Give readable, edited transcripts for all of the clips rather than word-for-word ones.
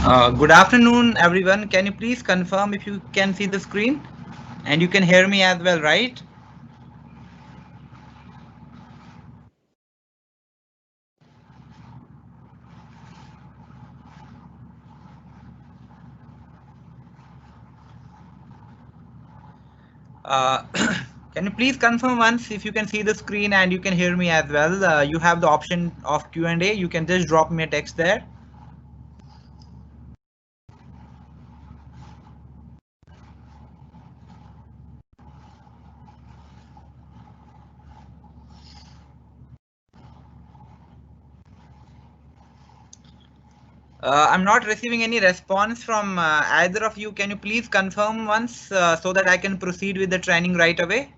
Good afternoon, everyone. Can you please confirm if you can see the screen and you can hear me as well, right? Uh, can you please confirm once if you can see the screen and you can hear me as well? You have the option of Q&A. You can just drop me a text there. I'm not receiving any response from either of you. Can you please confirm once so that I can proceed with the training right away?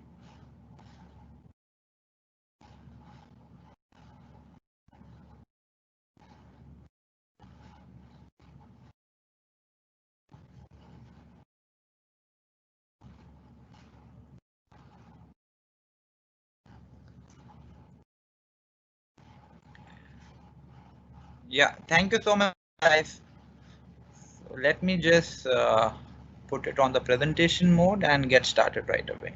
Yeah, thank you so much, guys. So let me just put it on the presentation mode and get started right away.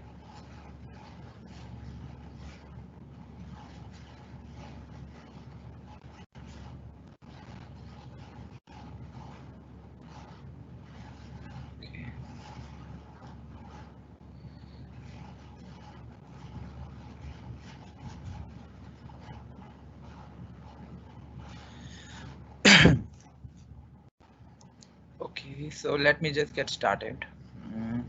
Okay, so let me just get started. Mm.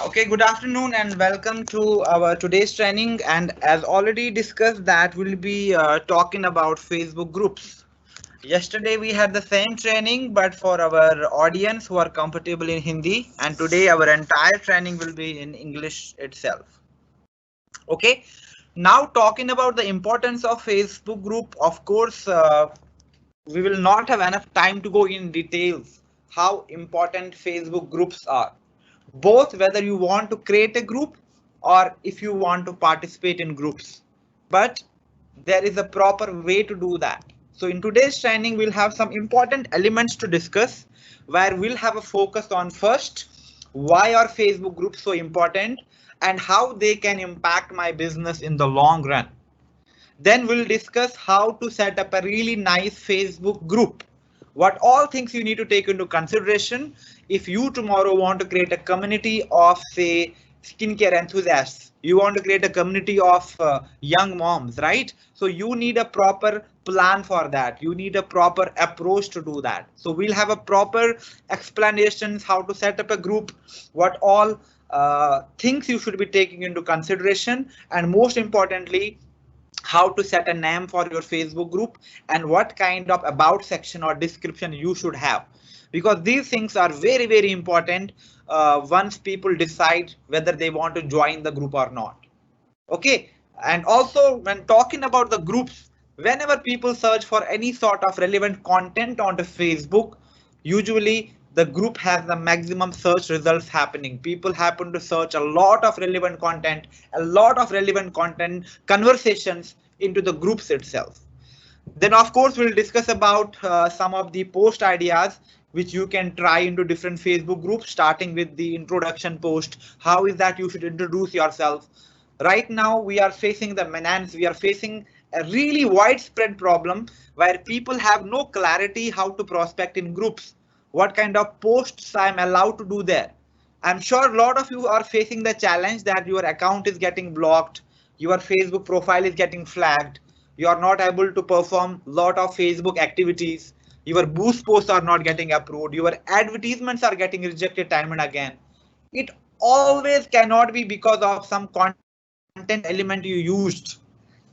Okay, good afternoon and welcome to our today's training. And as already discussed, that we'll be talking about Facebook groups. Yesterday we had the same training, but for our audience who are comfortable in Hindi, and today our entire training will be in English itself. Okay, now talking about the importance of Facebook group, of course, we will not have enough time to go in details how important Facebook groups are, both whether you want to create a group or if you want to participate in groups. But there is a proper way to do that. So in today's training, we'll have some important elements to discuss where we'll have a focus on first, why are Facebook groups so important and how they can impact my business in the long run. Then we'll discuss how to set up a really nice Facebook group. What all things you need to take into consideration if you tomorrow want to create a community of, say, skincare enthusiasts. You want to create a community of young moms, right? So you need a proper plan for that. You need a proper approach to do that. So we'll have a proper explanations how to set up a group, what all things you should be taking into consideration, and most importantly, how to set a name for your Facebook group and what kind of about section or description you should have, because these things are very, very important once people decide whether they want to join the group or not. Okay, and also when talking about the groups, whenever people search for any sort of relevant content on the Facebook, usually the group has the maximum search results happening. People happen to search a lot of relevant content, a lot of relevant content conversations into the groups itself. Then of course we'll discuss about some of the post ideas which you can try into different Facebook groups, starting with the introduction post. How is that you should introduce yourself? Right now we are facing the menace, we are facing a really widespread problem where people have no clarity how to prospect in groups, what kind of posts I'm allowed to do there. I'm sure a lot of you are facing the challenge that your account is getting blocked, your Facebook profile is getting flagged, you are not able to perform a lot of Facebook activities, your boost posts are not getting approved, your advertisements are getting rejected time and again. It always cannot be because of some content element you used.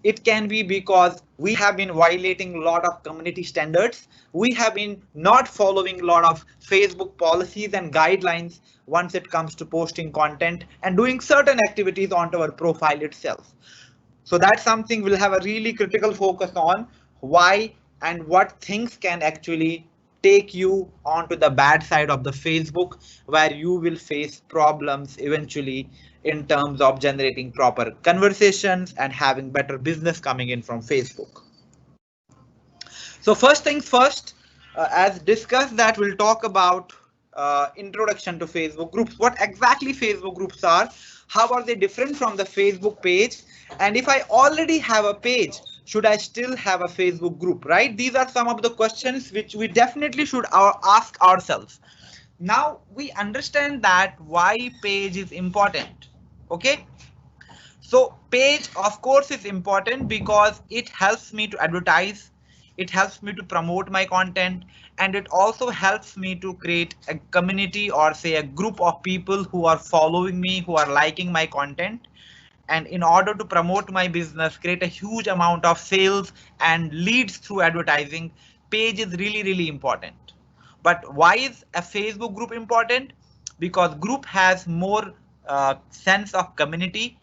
It can be because we have been violating a lot of community standards. We have been not following a lot of Facebook policies and guidelines once it comes to posting content and doing certain activities onto our profile itself. So that's something we'll have a really critical focus on, why and what things can actually take you onto the bad side of the Facebook, where you will face problems eventually in terms of generating proper conversations and having better business coming in from Facebook. So first things first, as discussed, that we'll talk about introduction to Facebook groups. What exactly Facebook groups are? How are they different from the Facebook page? And if I already have a page, should I still have a Facebook group, right? These are some of the questions which we definitely should ask ourselves. Now we understand that why page is important. Okay. So page of course is important because it helps me to advertise, it helps me to promote my content, and it also helps me to create a community or say a group of people who are following me, who are liking my content. And in order to promote my business, create a huge amount of sales and leads through advertising, page is really, really important. But why is a Facebook group important? Because group has more sense of community.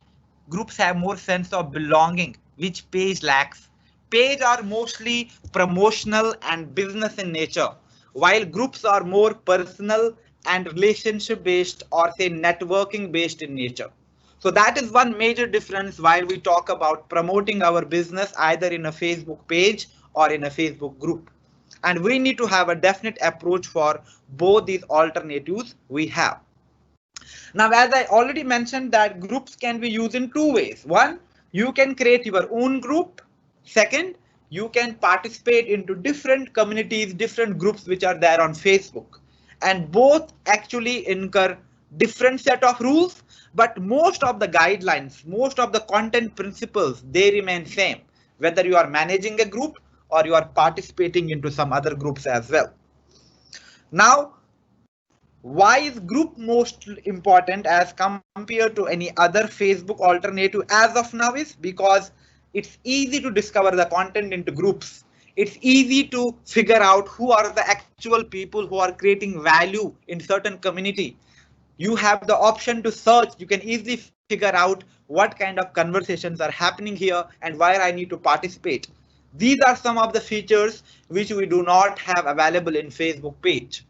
Groups have more sense of belonging, which page lacks. Page are mostly promotional and business in nature, while groups are more personal and relationship based or say networking based in nature. So that is one major difference while we talk about promoting our business either in a Facebook page or in a Facebook group. And we need to have a definite approach for both these alternatives we have. Now, as I already mentioned that groups can be used in two ways. One, you can create your own group. Second, you can participate into different communities, different groups which are there on Facebook. And both actually incur different set of rules, but most of the guidelines, most of the content principles, they remain same, whether you are managing a group or you are participating into some other groups as well. Now, why is group most important as compared to any other Facebook alternative as of now is because it's easy to discover the content into groups. It's easy to figure out who are the actual people who are creating value in certain community. You have the option to search. You can easily figure out what kind of conversations are happening here and where I need to participate. These are some of the features which we do not have available in Facebook page.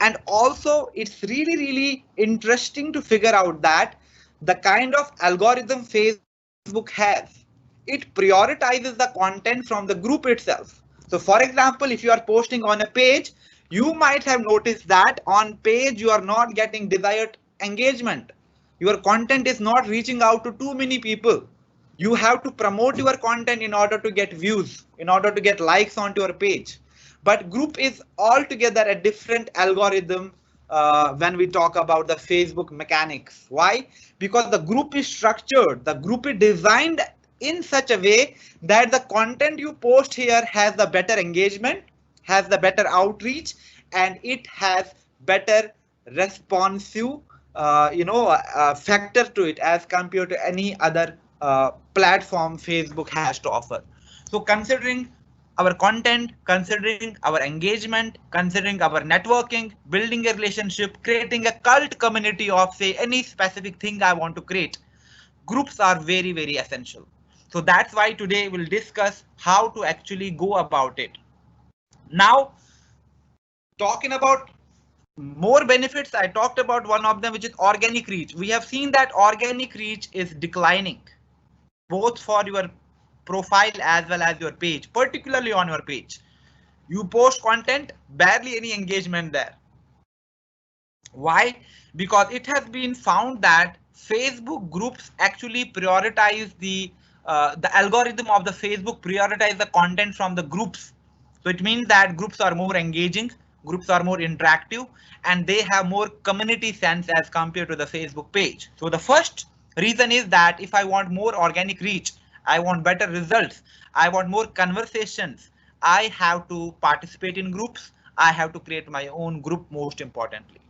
And also it's really, really interesting to figure out that the kind of algorithm Facebook has, it prioritizes the content from the group itself. So for example, if you are posting on a page, you might have noticed that on page you are not getting desired engagement. Your content is not reaching out to too many people. You have to promote your content in order to get views, in order to get likes onto your page. But group is altogether a different algorithm when we talk about the Facebook mechanics. Why? Because the group is structured, the group is designed in such a way that the content you post here has the better engagement, has the better outreach, and it has better responsive factor to it as compared to any other platform Facebook has to offer. So considering our content, considering our engagement, considering our networking, building a relationship, creating a cult community of say any specific thing I want to create, groups are very, very essential. So that's why today we'll discuss how to actually go about it. Now, talking about more benefits, I talked about one of them, which is organic reach. We have seen that organic reach is declining, both for your profile as well as your page, particularly on your page. You post content, barely any engagement there. Why? Because it has been found that Facebook groups actually prioritize the algorithm of the Facebook prioritize the content from the groups. So it means that groups are more engaging, groups are more interactive, and they have more community sense as compared to the Facebook page. So the first reason is that if I want more organic reach, I want better results, I want more conversations, I have to participate in groups, I have to create my own group most importantly.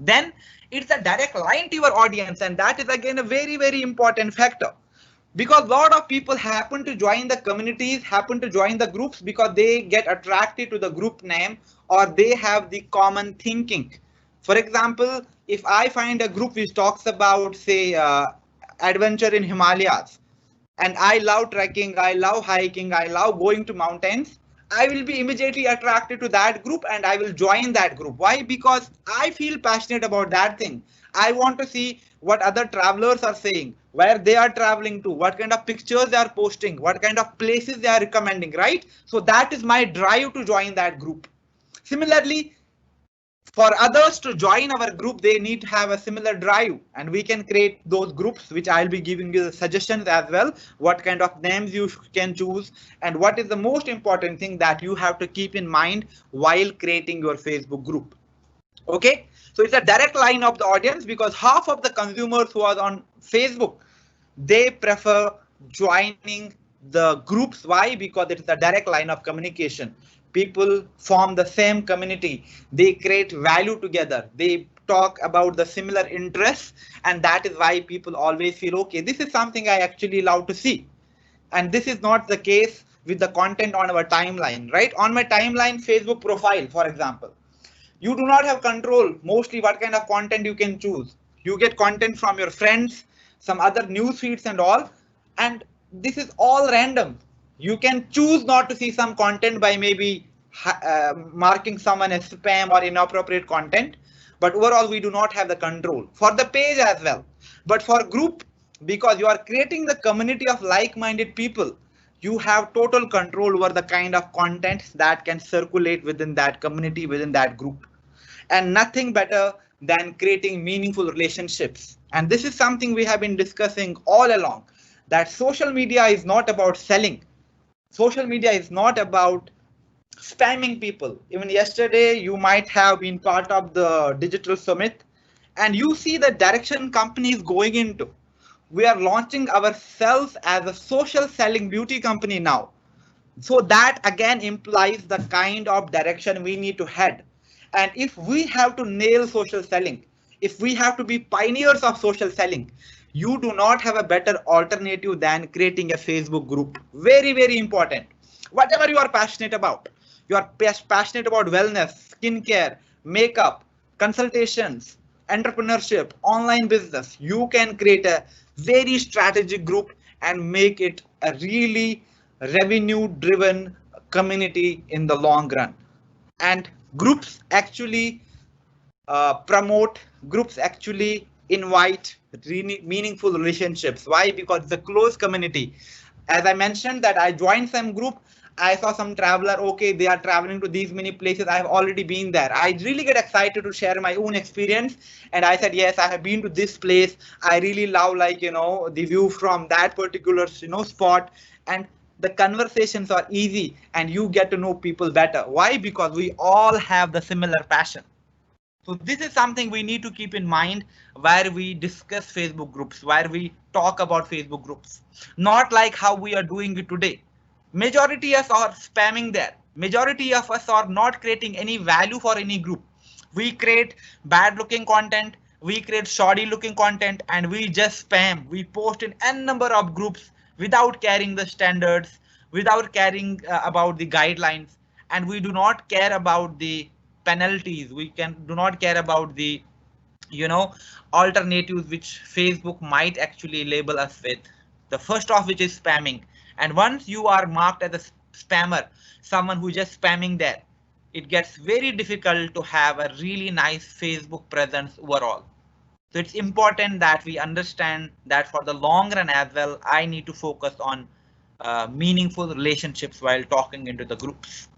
Then it's a direct line to your audience, and that is again a very, very important factor. Because a lot of people happen to join the communities, happen to join the groups because they get attracted to the group name or they have the common thinking. For example, if I find a group which talks about say adventure in Himalayas, and I love trekking, I love hiking, I love going to mountains, I will be immediately attracted to that group and I will join that group. Why? Because I feel passionate about that thing. I want to see what other travelers are saying, where they are traveling to, what kind of pictures they are posting, what kind of places they are recommending, right? So that is my drive to join that group. Similarly, for others to join our group, they need to have a similar drive, and we can create those groups, which I'll be giving you the suggestions as well, what kind of names you can choose, and what is the most important thing that you have to keep in mind while creating your Facebook group. Okay, so it's a direct line of the audience, because half of the consumers who are on Facebook, they prefer joining the groups. Why? Because it is a direct line of communication. People form the same community, they create value together, they talk about the similar interests, and that is why people always feel, okay, this is something I actually love to see. And this is not the case with the content on our timeline, right? On my timeline Facebook profile, for example, you do not have control mostly what kind of content you can choose. You get content from your friends, some other news feeds and all, and this is all random. You can choose not to see some content by maybe marking someone as spam or inappropriate content, but overall we do not have the control for the page as well. But for group, because you are creating the community of like-minded people, you have total control over the kind of content that can circulate within that community, within that group. And nothing better than creating meaningful relationships. And this is something we have been discussing all along, that social media is not about selling. Social media is not about spamming people. Even yesterday, you might have been part of the digital summit, and you see the direction companies going into. We are launching ourselves as a social selling beauty company now. So that again implies the kind of direction we need to head. And if we have to nail social selling, if we have to be pioneers of social selling, you do not have a better alternative than creating a Facebook group. Very, very important. Whatever you are passionate about, you are passionate about wellness, skincare, makeup, consultations, entrepreneurship, online business, you can create a very strategic group and make it a really revenue driven community in the long run. And groups actually promote, groups actually invite really meaningful relationships. Why? Because it's a close community. As I mentioned that I joined some group, I saw some traveler, okay, they are traveling to these many places, I have already been there. I really get excited to share my own experience, and I said, yes, I have been to this place, I really love, like, the view from that particular spot. And the conversations are easy and you get to know people better. Why? Because we all have the similar passion. So this is something we need to keep in mind where we discuss Facebook groups, where we talk about Facebook groups, not like how we are doing it today. Majority of us are spamming there. Majority of us are not creating any value for any group. We create bad looking content, we create shoddy looking content, and we just spam. We post in n number of groups without caring the standards, without caring about the guidelines, and we do not care about the penalties. We do not care about the alternatives which Facebook might actually label us with. The first of which is spamming. And once you are marked as a spammer, someone who is just spamming there, it gets very difficult to have a really nice Facebook presence overall. So it's important that we understand that for the long run as well, I need to focus on meaningful relationships while talking into the groups.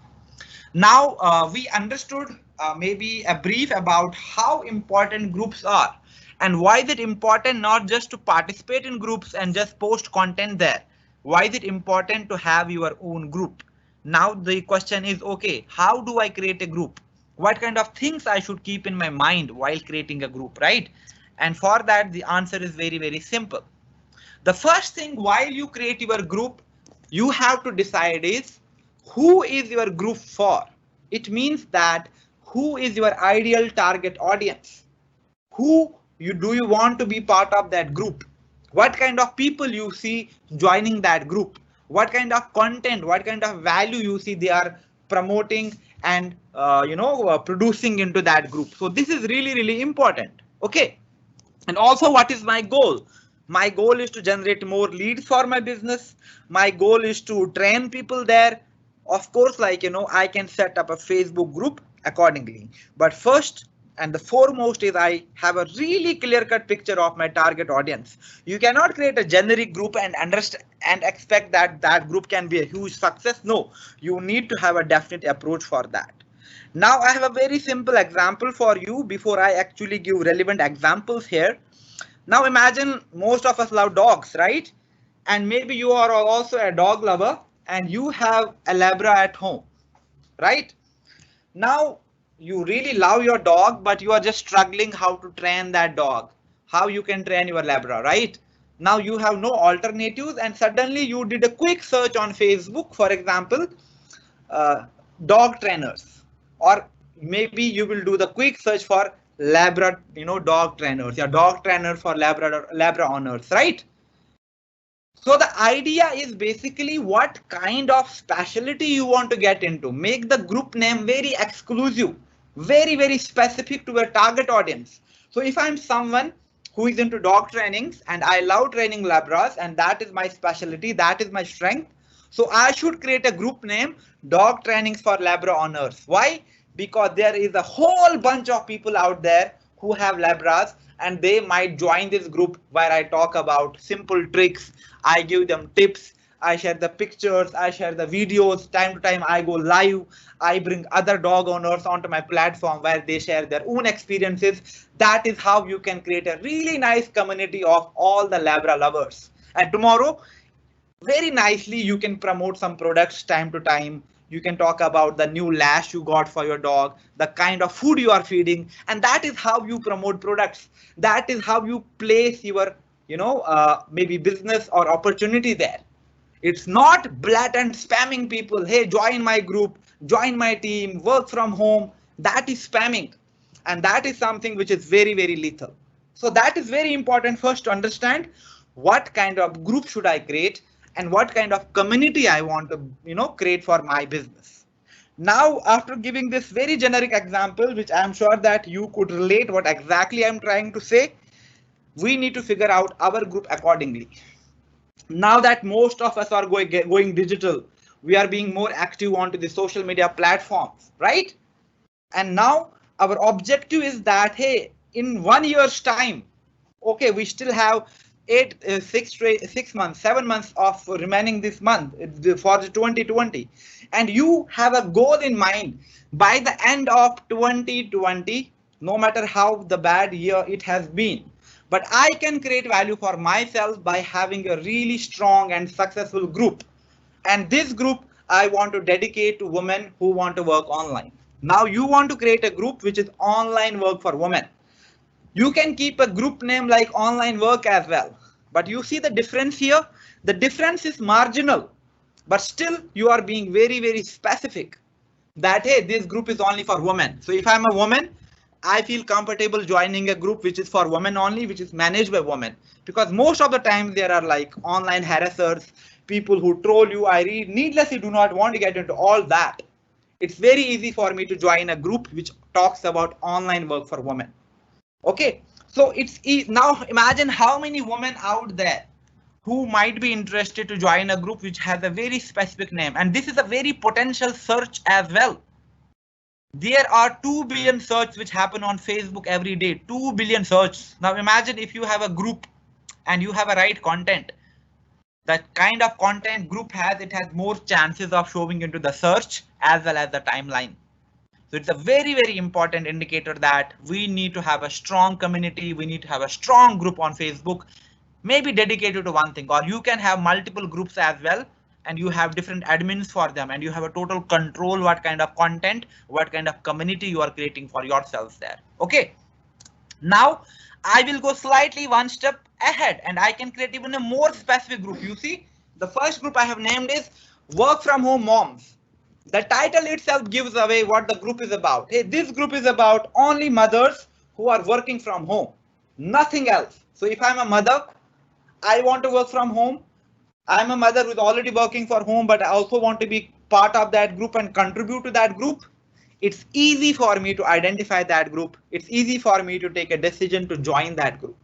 Now we understood maybe a brief about how important groups are and why is it important not just to participate in groups and just post content there. Why is it important to have your own group? Now the question is, okay, how do I create a group? What kind of things I should keep in my mind while creating a group, right? And for that, the answer is very, very simple. The first thing while you create your group, you have to decide is who is your group for? It means that who is your ideal target audience? Do you want to be part of that group? What kind of people you see joining that group? What kind of content, what kind of value you see they are promoting and producing into that group? So this is really, really important. Okay. And also, what is my goal? My goal is to generate more leads for my business. My goal is to train people there. Of course, I can set up a Facebook group accordingly. But first and the foremost is I have a really clear-cut picture of my target audience. You cannot create a generic group and understand and expect that that group can be a huge success. No, you need to have a definite approach for that. Now I have a very simple example for you before I actually give relevant examples here. Now imagine most of us love dogs, right? And maybe you are also a dog lover and you have a Labra at home, right? Now you really love your dog, but you are just struggling how to train that dog, how you can train your Labra, right? Now you have no alternatives and suddenly you did a quick search on Facebook, for example, uh, dog trainers, or maybe you will do the quick search for Labra, dog trainers, yeah, dog trainer for Labra owners, right? So the idea is basically what kind of specialty you want to get into. Make the group name very exclusive, very specific to your target audience. So if I'm someone who is into dog trainings and I love training Labras and that is my specialty, that is my strength. So I should create a group name, Dog Trainings for Labra Owners. Why? Because there is a whole bunch of people out there who have Labras and they might join this group where I talk about simple tricks. I give them tips. I share the pictures. I share the videos. Time to time, I go live. I bring other dog owners onto my platform where they share their own experiences. That is how you can create a really nice community of all the Labra lovers. And tomorrow, very nicely, you can promote some products time to time. You can talk about the new lash you got for your dog, the kind of food you are feeding, and that is how you promote products. That is how you place your, maybe business or opportunity there. It's not blatant spamming people. Hey, join my group, join my team, work from home. That is spamming. And that is something which is very lethal. So that is very important first to understand what kind of group should I create and what kind of community I want to, create for my business. Now, after giving this very generic example, which I'm sure that you could relate what exactly I'm trying to say, we need to figure out our group accordingly. Now that most of us are going digital, we are being more active onto the social media platforms, right? And now our objective is that, hey, in 1 year's time, okay, we still have 6 months, 7 months of remaining this month for the 2020, and you have a goal in mind by the end of 2020, no matter how the bad year it has been. But I can create value for myself by having a really strong and successful group. And this group I want to dedicate to women who want to work online. Now you want to create a group which is online work for women. You can keep a group name like online work as well. But you see the difference here? The difference is marginal, but still you are being very specific that, hey, this group is only for women. So if I'm a woman, I feel comfortable joining a group which is for women only, which is managed by women, because most of the time there are like online harassers, people who troll you. I needlessly do not want to get into all that. It's very easy for me to join a group which talks about online work for women. Okay, so it's now imagine how many women out there who might be interested to join a group which has a very specific name, and this is a very potential search as well. There are 2 billion searches which happen on Facebook every day, 2 billion searches. Now imagine if you have a group and you have a right content. That kind of content group has, it has more chances of showing into the search as well as the timeline. So it's a very important indicator that we need to have a strong community. We need to have a strong group on Facebook, maybe dedicated to one thing, or you can have multiple groups as well. And you have different admins for them and you have a total control what kind of content, what kind of community you are creating for yourselves there. Okay. Now I will go slightly one step ahead and I can create even a more specific group. You see, the first group I have named is Work from Home Moms. The title itself gives away what the group is about. Hey, this group is about only mothers who are working from home, nothing else. So if I'm a mother, I want to work from home. I'm a mother who's already working for home, but I also want to be part of that group and contribute to that group. It's easy for me to identify that group. It's easy for me to take a decision to join that group.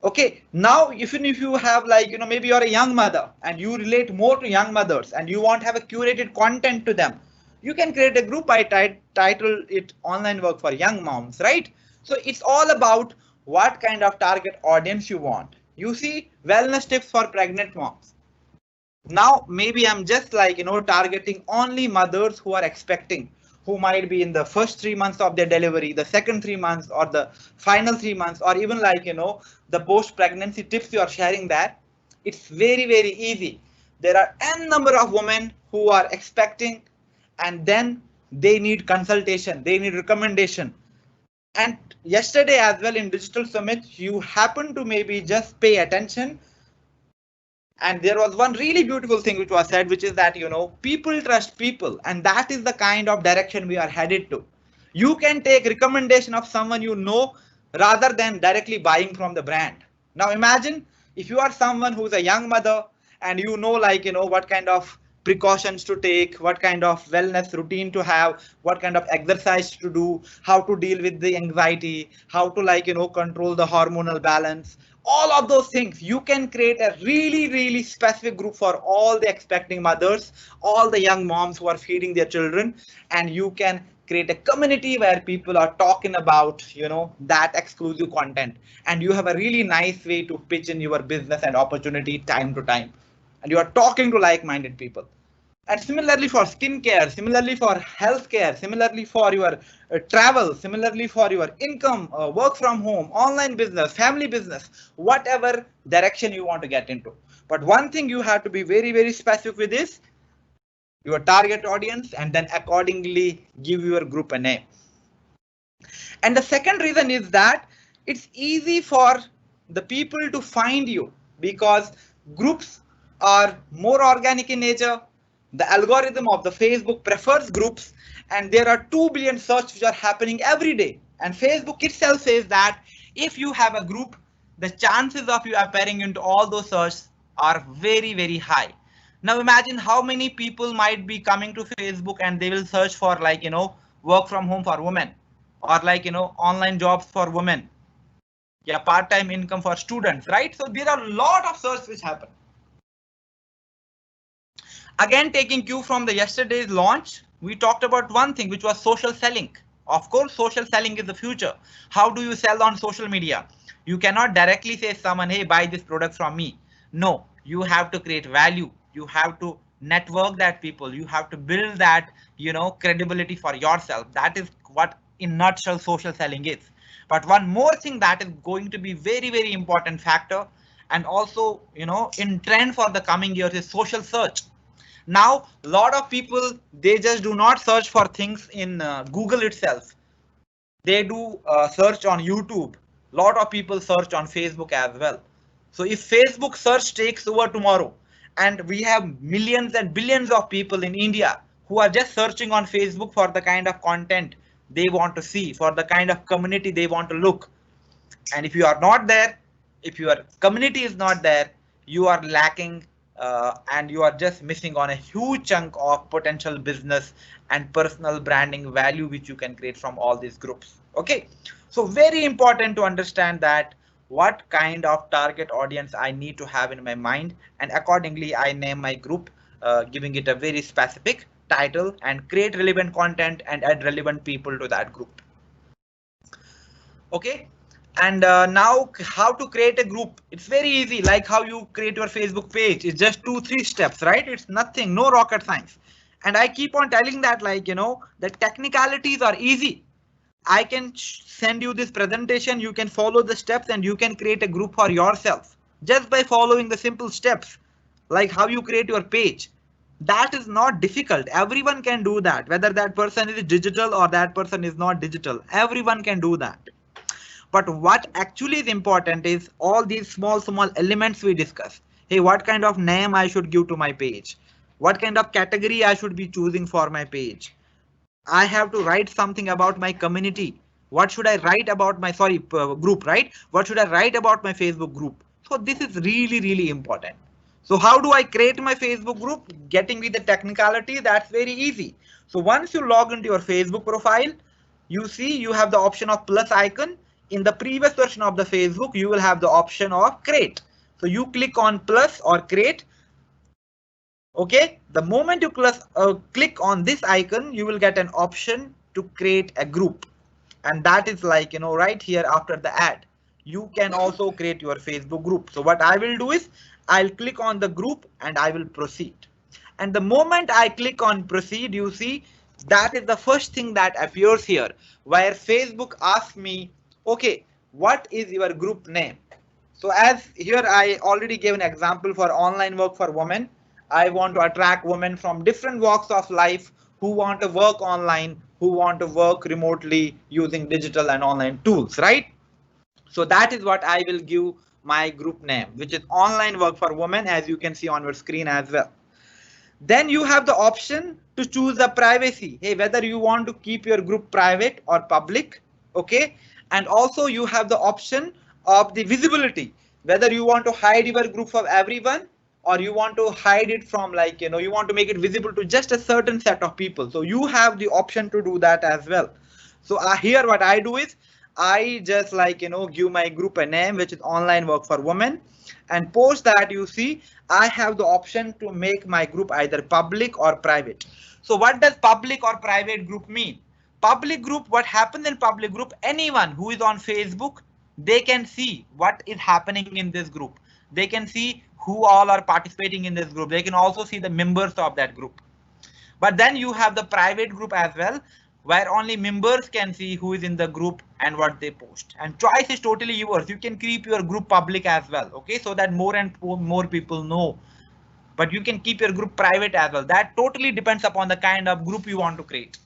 Okay, now even if you have like, maybe you're a young mother and you relate more to young mothers and you want to have a curated content to them, you can create a group. I title it Online Work for Young Moms, right? So it's all about what kind of target audience you want. You see, wellness tips for pregnant moms. Now, maybe I'm just like, targeting only mothers who are expecting, who might be in the first 3 months of their delivery, the second 3 months, or the final 3 months, or even like, the post pregnancy tips you are sharing there. It's very, very easy. There are n number of women who are expecting, and then they need consultation, they need recommendation. And yesterday as well in Digital Summit, you happen to maybe just pay attention. And there was one really beautiful thing which was said, which is that, people trust people. And that is the kind of direction we are headed to. You can take recommendation of someone rather than directly buying from the brand. Now imagine if you are someone who's a young mother and what kind of precautions to take, what kind of wellness routine to have, what kind of exercise to do, how to deal with the anxiety, how to control the hormonal balance, all of those things. You can create a really, really specific group for all the expecting mothers, all the young moms who are feeding their children, and you can create a community where people are talking about that exclusive content, and you have a really nice way to pitch in your business and opportunity time to time, and you are talking to like-minded people. And similarly for skincare, similarly for healthcare, similarly for your travel, similarly for your income, work from home, online business, family business, whatever direction you want to get into. But one thing you have to be very, very specific with is your target audience, and then accordingly give your group a name. And the second reason is that it's easy for the people to find you because groups are more organic in nature. The algorithm of the Facebook prefers groups, and there are 2 billion searches which are happening every day. And Facebook itself says that if you have a group, the chances of you appearing into all those searches are very, very high. Now imagine how many people might be coming to Facebook and they will search for work from home for women, or online jobs for women. Yeah, part-time income for students, right? So there are a lot of searches which happen. Again, taking cue from the yesterday's launch, we talked about one thing, which was social selling. Of course, social selling is the future. How do you sell on social media? You cannot directly say someone, hey, buy this product from me. No, you have to create value. You have to network that people. You have to build that, credibility for yourself. That is what in nutshell social selling is. But one more thing that is going to be very, very important factor, and also, in trend for the coming years, is social search. Now, a lot of people, they just do not search for things in Google itself. They do search on YouTube. A lot of people search on Facebook as well. So if Facebook search takes over tomorrow, and we have millions and billions of people in India who are just searching on Facebook for the kind of content they want to see, for the kind of community they want to look. And if you are not there, if your community is not there, you are lacking and you are just missing on a huge chunk of potential business and personal branding value which you can create from all these groups. Okay, so very important to understand that what kind of target audience I need to have in my mind, and accordingly I name my group, giving it a very specific title, and create relevant content and add relevant people to that group. Okay. And now how to create a group? It's very easy, like how you create your Facebook page. It's just 2-3 steps, right? It's nothing, no rocket science. And I keep on telling that, the technicalities are easy. I can send you this presentation, you can follow the steps, and you can create a group for yourself just by following the simple steps, like how you create your page. That is not difficult. Everyone can do that, whether that person is digital or that person is not digital. Everyone can do that. But what actually is important is all these small elements we discuss. Hey, what kind of name I should give to my page? What kind of category I should be choosing for my page? I have to write something about my community. What should I write about my group, right? What should I write about my Facebook group? So this is really, really important. So how do I create my Facebook group? Getting with the technicality, that's very easy. So once you log into your Facebook profile, you see you have the option of plus icon. In the previous version of the Facebook, you will have the option of create. So you click on plus or create. Okay, the moment you click on this icon, you will get an option to create a group. And that is right here after the ad. You can also create your Facebook group. So what I will do is I'll click on the group and I will proceed. And the moment I click on proceed, you see That is the first thing that appears here, where Facebook asks me, okay, what is your group name? So as here I already gave an example for online work for women. I want to attract women from different walks of life who want to work online, who want to work remotely using digital and online tools, right? So that is what I will give my group name, which is online work for women, as you can see on your screen as well. Then you have the option to choose the privacy. Hey, whether you want to keep your group private or public, okay? And also you have the option of the visibility, whether you want to hide your group from everyone or you want to hide it from, like, you want to make it visible to just a certain set of people. So you have the option to do that as well. So here what I do is I just, like, give my group a name, which is online work for women, and post that, you see I have the option to make my group either public or private. So what does public or private group mean? Public group, what happens in public group, anyone who is on Facebook, they can see what is happening in this group. They can see who all are participating in this group. They can also see the members of that group. But then you have the private group as well, where only members can see who is in the group and what they post. And choice is totally yours. You can keep your group public as well, okay, so that more and more people know. But you can keep your group private as well. That totally depends upon the kind of group you want to create.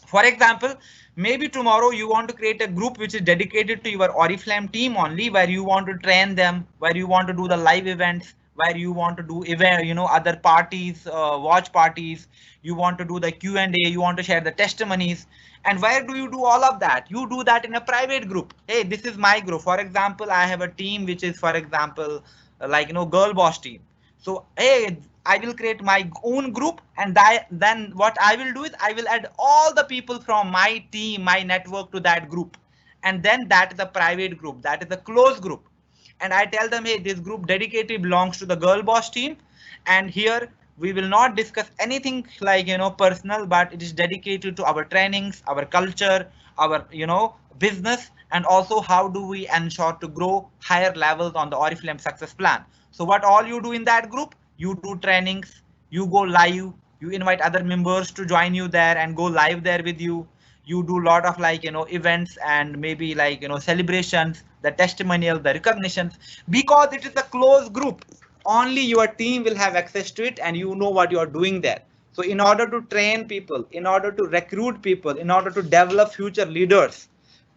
For example, maybe tomorrow you want to create a group which is dedicated to your Oriflame team only, where you want to train them, where you want to do the live events, where you want to do event, other parties, watch parties, you want to do the Q&A, you want to share the testimonies. And where do you do all of that? You do that in a private group. Hey, this is my group. For example, I have a team which is, for example, like, girl boss team. So hey, I will create my own group, and then what I will do is I will add all the people from my team, my network, to that group. And then that is a private group, that is a closed group. And I tell them, hey, this group dedicated belongs to the girl boss team. And here we will not discuss anything like, personal, but it is dedicated to our trainings, our culture, our, business, and also how do we ensure to grow higher levels on the Oriflame success plan. So what all you do in that group, you do trainings, you go live, you invite other members to join you there and go live there with you. You do a lot of, like, events and maybe, like, celebrations, the testimonial, the recognitions, because it is a closed group. Only your team will have access to it and you know what you are doing there. So in order to train people, in order to recruit people, in order to develop future leaders,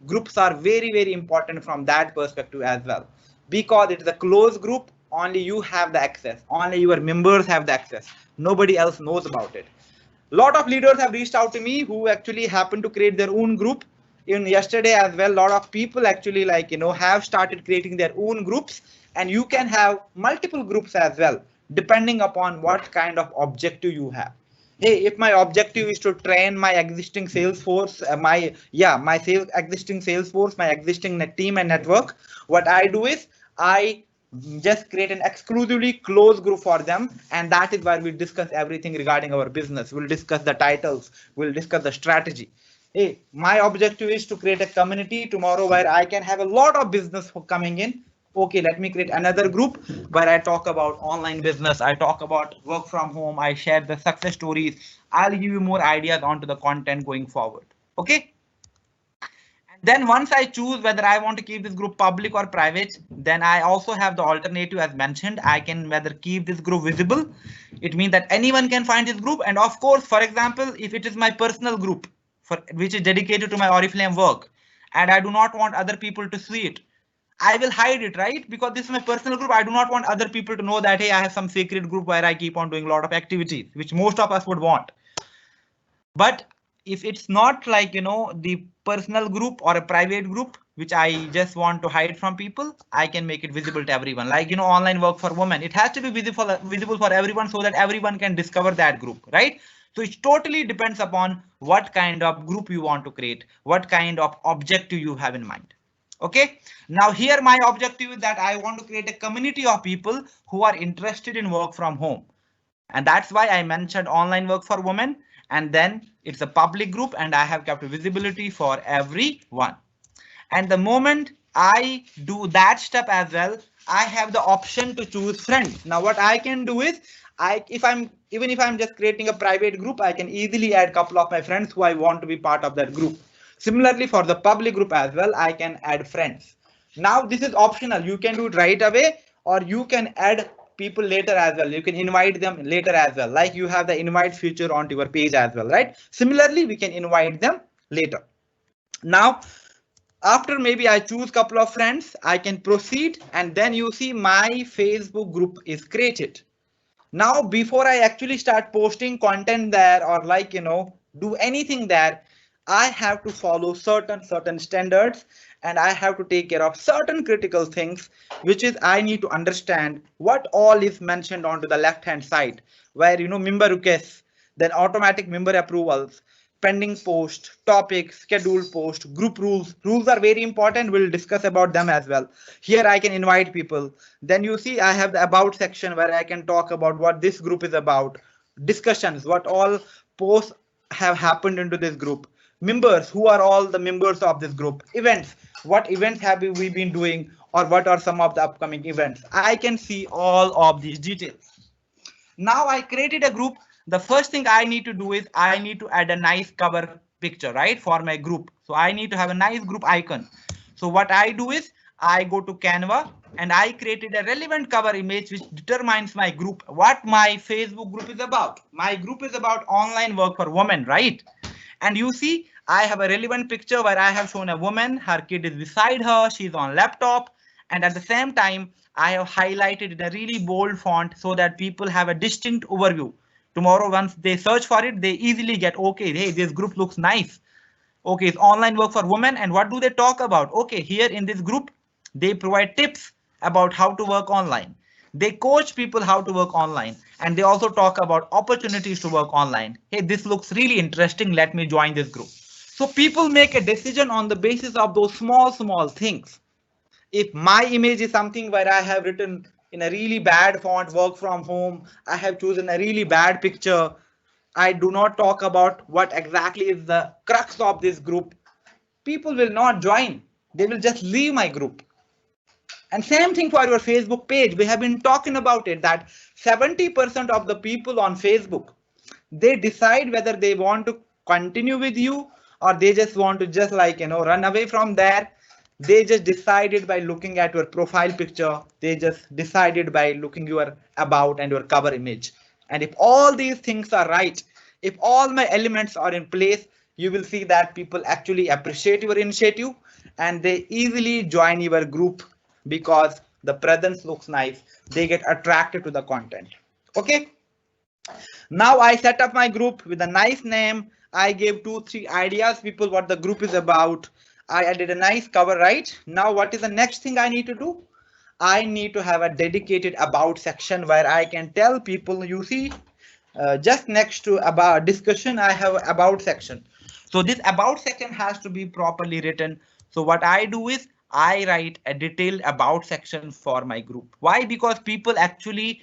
groups are very, very important from that perspective as well. Because it is a closed group, only you have the access, only your members have the access, nobody else knows about it. Lot of leaders have reached out to me who actually happen to create their own group. Even yesterday as well, lot of people actually, like, have started creating their own groups, and you can have multiple groups as well, depending upon what kind of objective you have. Hey, if my objective is to train my existing sales force, my existing sales force, my existing team and network, what I do is I just create an exclusively closed group for them, and that is where we discuss everything regarding our business. We'll discuss the titles, we'll discuss the strategy. Hey, my objective is to create a community tomorrow where I can have a lot of business coming in. Okay, let me create another group where I talk about online business, I talk about work from home, I share the success stories, I'll give you more ideas onto the content going forward. Okay. Then once I choose whether I want to keep this group public or private, then I also have the alternative as mentioned. I can whether keep this group visible. It means that anyone can find this group. And of course, for example, if it is my personal group which is dedicated to my Oriflame work, and I do not want other people to see it, I will hide it, right? Because this is my personal group. I do not want other people to know that, hey, I have some secret group where I keep on doing a lot of activities, which most of us would want. But if it's not like, the personal group or a private group, which I just want to hide from people, I can make it visible to everyone. Like, online work for women, it has to be visible for everyone so that everyone can discover that group, right? So it totally depends upon what kind of group you want to create, what kind of objective you have in mind. Okay, now here my objective is that I want to create a community of people who are interested in work from home. And that's why I mentioned online work for women. And then it's a public group and I have kept visibility for everyone. And the moment I do that step as well, I have the option to choose friends. Now what I can do is Even if I'm just creating a private group, I can easily add a couple of my friends who I want to be part of that group. Similarly, for the public group as well, I can add friends. Now this is optional. You can do it right away, or you can add people later as well. You can invite them later as well. Like you have the invite feature onto your page as well, right? Similarly, we can invite them later. Now, after maybe I choose couple of friends, I can proceed, and then you see my Facebook group is created. Now, before I actually start posting content there, or like, do anything there, I have to follow certain standards, and I have to take care of certain critical things, which is I need to understand what all is mentioned onto the left hand side, where member requests, then automatic member approvals, pending post, topics, scheduled post, group rules. Rules are very important. We'll discuss about them as well. Here I can invite people. Then you see I have the about section where I can talk about what this group is about, discussions, what all posts have happened into this group, members, who are all the members of this group, events, what events have we been doing, or what are some of the upcoming events. I can see all of these details. Now I created a group. The first thing I need to do is I need to add a nice cover picture, right, for my group. So I need to have a nice group icon. So what I do is I go to Canva and I created a relevant cover image which determines my group, what my Facebook group is about. My group is about online work for women, right? And you see, I have a relevant picture where I have shown a woman, her kid is beside her, she's on laptop, and at the same time, I have highlighted in a really bold font so that people have a distinct overview. Tomorrow, once they search for it, they easily get, okay, hey, this group looks nice. Okay, it's online work for women. And what do they talk about? Okay, here in this group, they provide tips about how to work online. They coach people how to work online, and they also talk about opportunities to work online. Hey, this looks really interesting. Let me join this group. So people make a decision on the basis of those small things. If my image is something where I have written in a really bad font, work from home, I have chosen a really bad picture, I do not talk about what exactly is the crux of this group, people will not join. They will just leave my group. And same thing for your Facebook page. We have been talking about it that 70% of the people on Facebook, they decide whether they want to continue with you or they just want to just run away from there. They just decided by looking at your profile picture. They just decided by looking your about and your cover image. And if all these things are right, if all my elements are in place, you will see that people actually appreciate your initiative and they easily join your group because the presence looks nice. They get attracted to the content. Okay. Now I set up my group with a nice name. I gave 2-3 ideas, people, what the group is about. I added a nice cover, right? Now what is the next thing I need to do? I need to have a dedicated about section where I can tell people, you see, just next to about discussion, I have about section. So this about section has to be properly written. So what I do is I write a detailed about section for my group. Why? Because people actually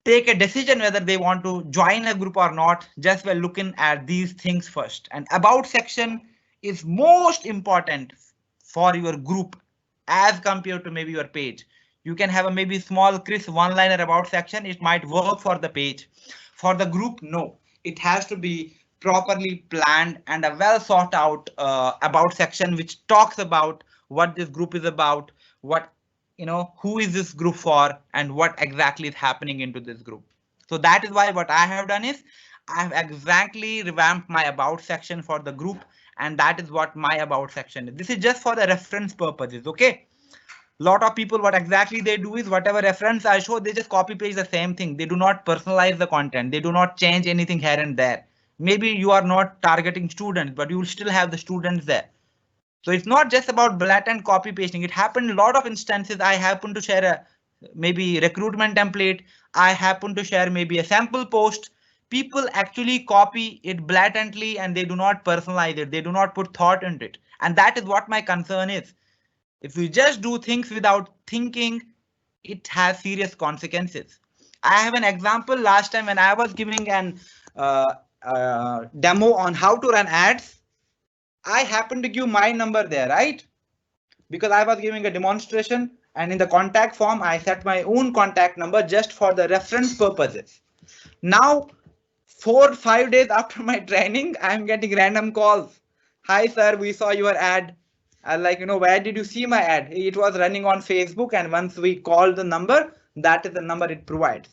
take a decision whether they want to join a group or not just by looking at these things first. And about section is most important for your group as compared to maybe your page. You can have a maybe small crisp one-liner about section. It might work for the page. For the group, no. It has to be properly planned and a well thought out about section which talks about what this group is about, what who is this group for, and what exactly is happening into this group. So that is why what I have done is I have exactly revamped my about section for the group, and that is what my about section is. This is just for the reference purposes. Okay. Lot of people, what exactly they do is whatever reference I show, they just copy paste the same thing. They do not personalize the content. They do not change anything here and there. Maybe you are not targeting students, but you will still have the students there. So it's not just about blatant copy pasting. It happened a lot of instances. I happen to share a maybe recruitment template. I happen to share maybe a sample post. People actually copy it blatantly and they do not personalize it. They do not put thought into it. And that is what my concern is. If you just do things without thinking, it has serious consequences. I have an example last time when I was giving an demo on how to run ads. I happened to give my number there, right? Because I was giving a demonstration And in the contact form, I set my own contact number just for the reference purposes. Now, 4 5 days after my training, I'm getting random calls. Hi sir, we saw your ad. I like, where did you see my ad? It was running on Facebook, and once we called the number, that is the number it provides.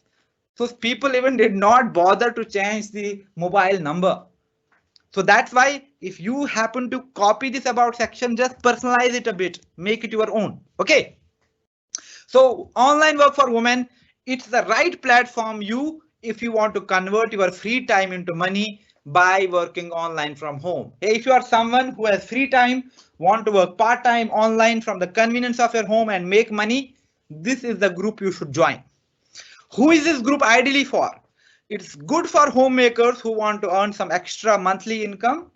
So people even did not bother to change the mobile number. So that's why if you happen to copy this about section, just personalize it a bit, make it your own. Okay. So online work for women, it's the right platform if you want to convert your free time into money by working online from home. If you are someone who has free time, want to work part-time online from the convenience of your home and make money, this is the group you should join. Who is this group ideally for? It's good for homemakers who want to earn some extra monthly income.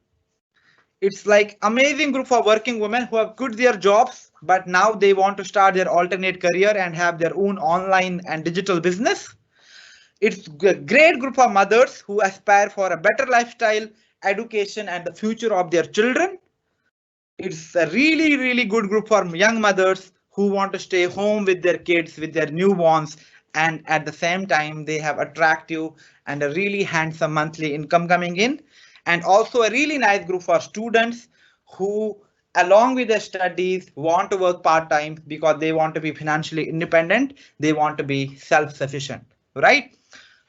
It's like amazing group for working women who have quit their jobs, but now they want to start their alternate career and have their own online and digital business. It's a great group for mothers who aspire for a better lifestyle, education, and the future of their children. It's a really, really good group for young mothers who want to stay home with their kids, with their newborns, and at the same time, they have attractive and a really handsome monthly income coming in. And also a really nice group for students who, along with their studies, want to work part-time because they want to be financially independent. They want to be self-sufficient, right?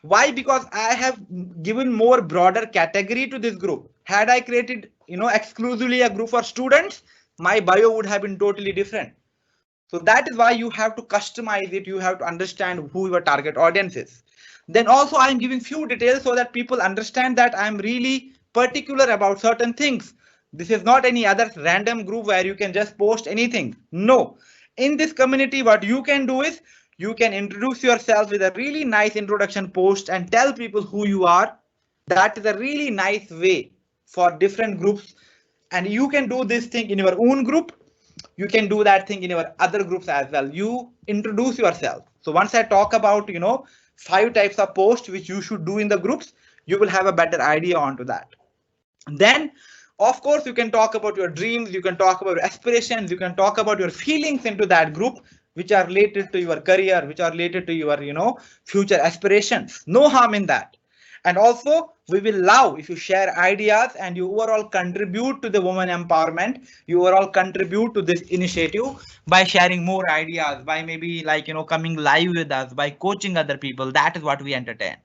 Why? Because I have given more broader category to this group. Had I created, exclusively a group for students, my bio would have been totally different. So that is why you have to customize it. You have to understand who your target audience is. Then also I'm giving few details so that people understand that I'm really particular about certain things. This is not any other random group where you can just post anything. No, in this community, what you can do is you can introduce yourself with a really nice introduction post and tell people who you are. That is a really nice way for different groups. And you can do this thing in your own group. You can do that thing in your other groups as well. You introduce yourself. So once I talk about, 5 types of posts which you should do in the groups, you will have a better idea onto that. Then, of course, you can talk about your dreams. You can talk about your aspirations. You can talk about your feelings into that group, which are related to your career, which are related to your, future aspirations. No harm in that. And also, we will love if you share ideas and you overall contribute to the women empowerment. You overall contribute to this initiative by sharing more ideas, by maybe coming live with us, by coaching other people. That is what we entertain.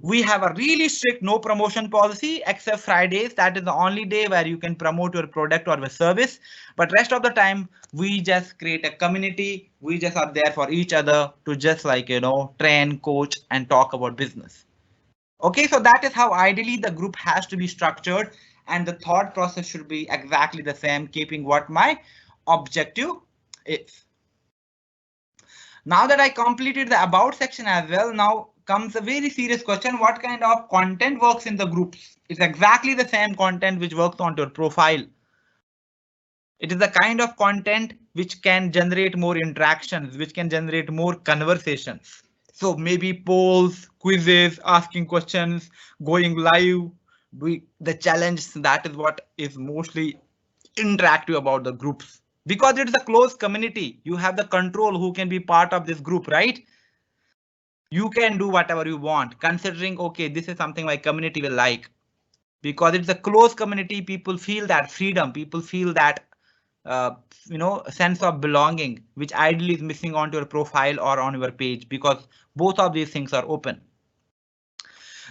We have a really strict no promotion policy except Fridays. That is the only day where you can promote your product or your service. But rest of the time, we just create a community. We just are there for each other to just train, coach, and talk about business. Okay, so that is how ideally the group has to be structured, and the thought process should be exactly the same, keeping what my objective is. Now that I completed the about section as well, now comes a very serious question. What kind of content works in the groups? It's exactly the same content which works on your profile. It is the kind of content which can generate more interactions, which can generate more conversations. So maybe polls, quizzes, asking questions, going live, doing the challenge. That is what is mostly interactive about the groups. Because it is a closed community, you have the control who can be part of this group, right? You can do whatever you want, considering, okay, this is something my community will like. Because it's a closed community, people feel that freedom, people feel that sense of belonging, which ideally is missing onto your profile or on your page, because both of these things are open.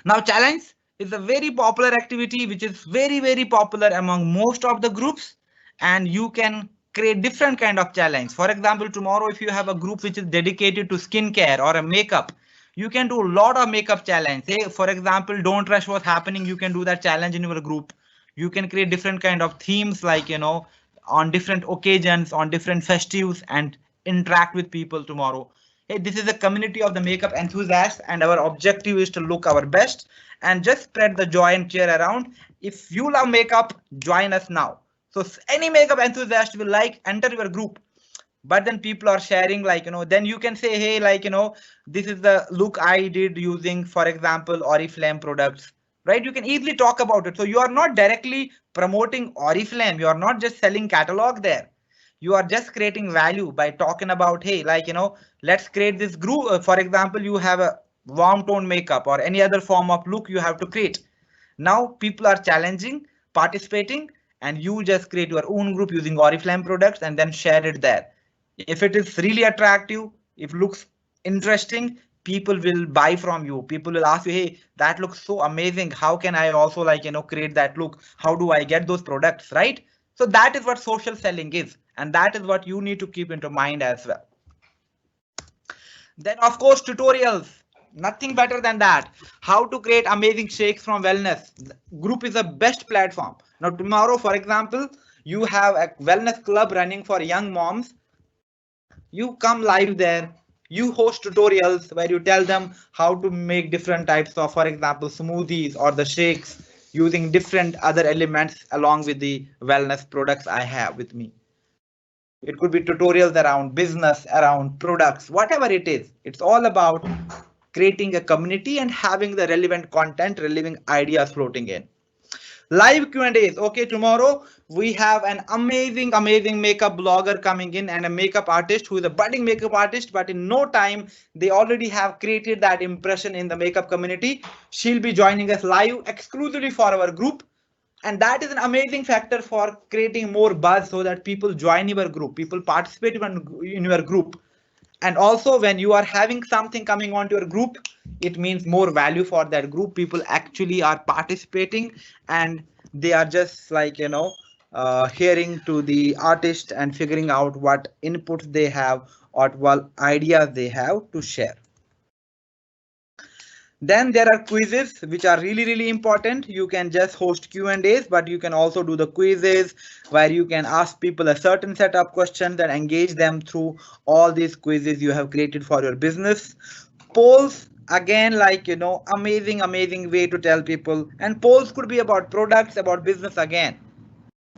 Now, challenge is a very popular activity which is very, very popular among most of the groups, and you can create different kind of challenge. For example, tomorrow, if you have a group which is dedicated to skincare or a makeup, you can do a lot of makeup challenge. Say, for example, don't rush what's happening. You can do that challenge in your group. You can create different kind of themes, like, on different occasions, on different festives, and interact with people tomorrow. Hey, this is a community of the makeup enthusiasts, and our objective is to look our best and just spread the joy and cheer around. If you love makeup, join us now. So any makeup enthusiast will enter your group. But then people are sharing, then you can say, hey, this is the look I did using, for example, Oriflame products, right? You can easily talk about it. So you are not directly promoting Oriflame. You are not just selling catalog there. You are just creating value by talking about, hey, like, let's create this group. For example, you have a warm tone makeup or any other form of look you have to create. Now people are challenging, participating, and you just create your own group using Oriflame products and then share it there. If it is really attractive, if looks interesting, people will buy from you. People will ask you, hey, that looks so amazing. How can I also like, create that look? How do I get those products, right? So that is what social selling is. And that is what you need to keep into mind as well. Then of course, tutorials, nothing better than that. How to create amazing shakes from wellness. Group is the best platform. Now tomorrow, for example, you have a wellness club running for young moms. You come live there, you host tutorials where you tell them how to make different types of, for example, smoothies or the shakes using different other elements along with the wellness products I have with me. It could be tutorials around business, around products, whatever it is. It's all about creating a community and having the relevant content, relevant ideas floating in. Live Q&As. Okay, tomorrow we have an amazing makeup blogger coming in and a makeup artist who is a budding makeup artist, but in no time they already have created that impression in the makeup community. She'll be joining us live exclusively for our group. And that is an amazing factor for creating more buzz so that people join your group, people participate in your group. And also when you are having something coming onto your group, it means more value for that group. People actually are participating and they are just like, hearing to the artist and figuring out what inputs they have or what ideas they have to share. Then there are quizzes which are really important. You can just host Q&As, but you can also do the quizzes where you can ask people a certain set of questions and engage them through all these quizzes you have created for your business. Polls, again, like, amazing way to tell people. And polls could be about products, about business again.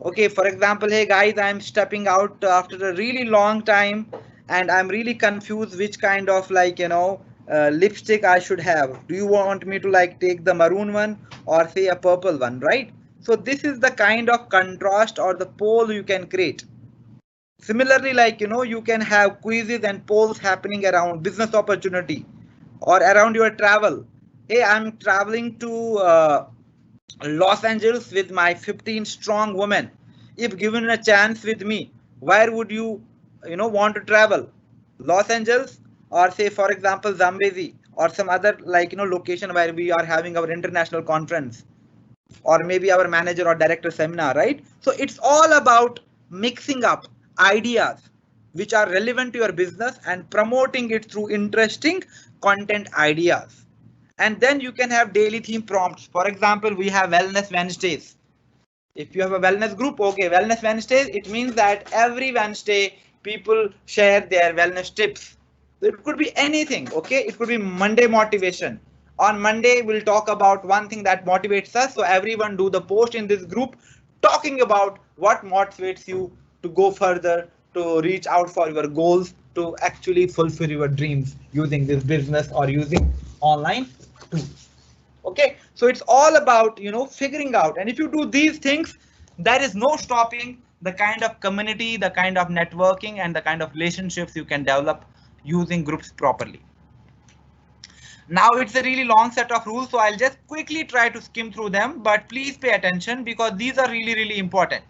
Okay, for example, hey guys, I'm stepping out after a really long time and I'm really confused which kind of like, lipstick I should have. Do you want me to like take the maroon one or say a purple one, right? So this is the kind of contrast or the poll you can create. Similarly, like, you can have quizzes and polls happening around business opportunity or around your travel. Hey, I'm traveling to Los Angeles with my 15 strong women. If given a chance with me, where would you, want to travel? Los Angeles or say, for example, Zambezi or some other like, location where we are having our international conference or maybe our manager or director seminar, right? So it's all about mixing up ideas which are relevant to your business and promoting it through interesting content ideas. And then you can have daily theme prompts. For example, we have Wellness Wednesdays. If you have a wellness group, okay, Wellness Wednesdays, it means that every Wednesday people share their wellness tips. It could be anything, okay? It could be Monday motivation. On Monday, we'll talk about one thing that motivates us. So everyone do the post in this group talking about what motivates you to go further, to reach out for your goals, to actually fulfill your dreams using this business or using online tools. Okay, so it's all about, figuring out. And if you do these things, there is no stopping the kind of community, the kind of networking and the kind of relationships you can develop using groups properly. Now it's a really long set of rules, so I'll just quickly try to skim through them, but please pay attention because these are really important.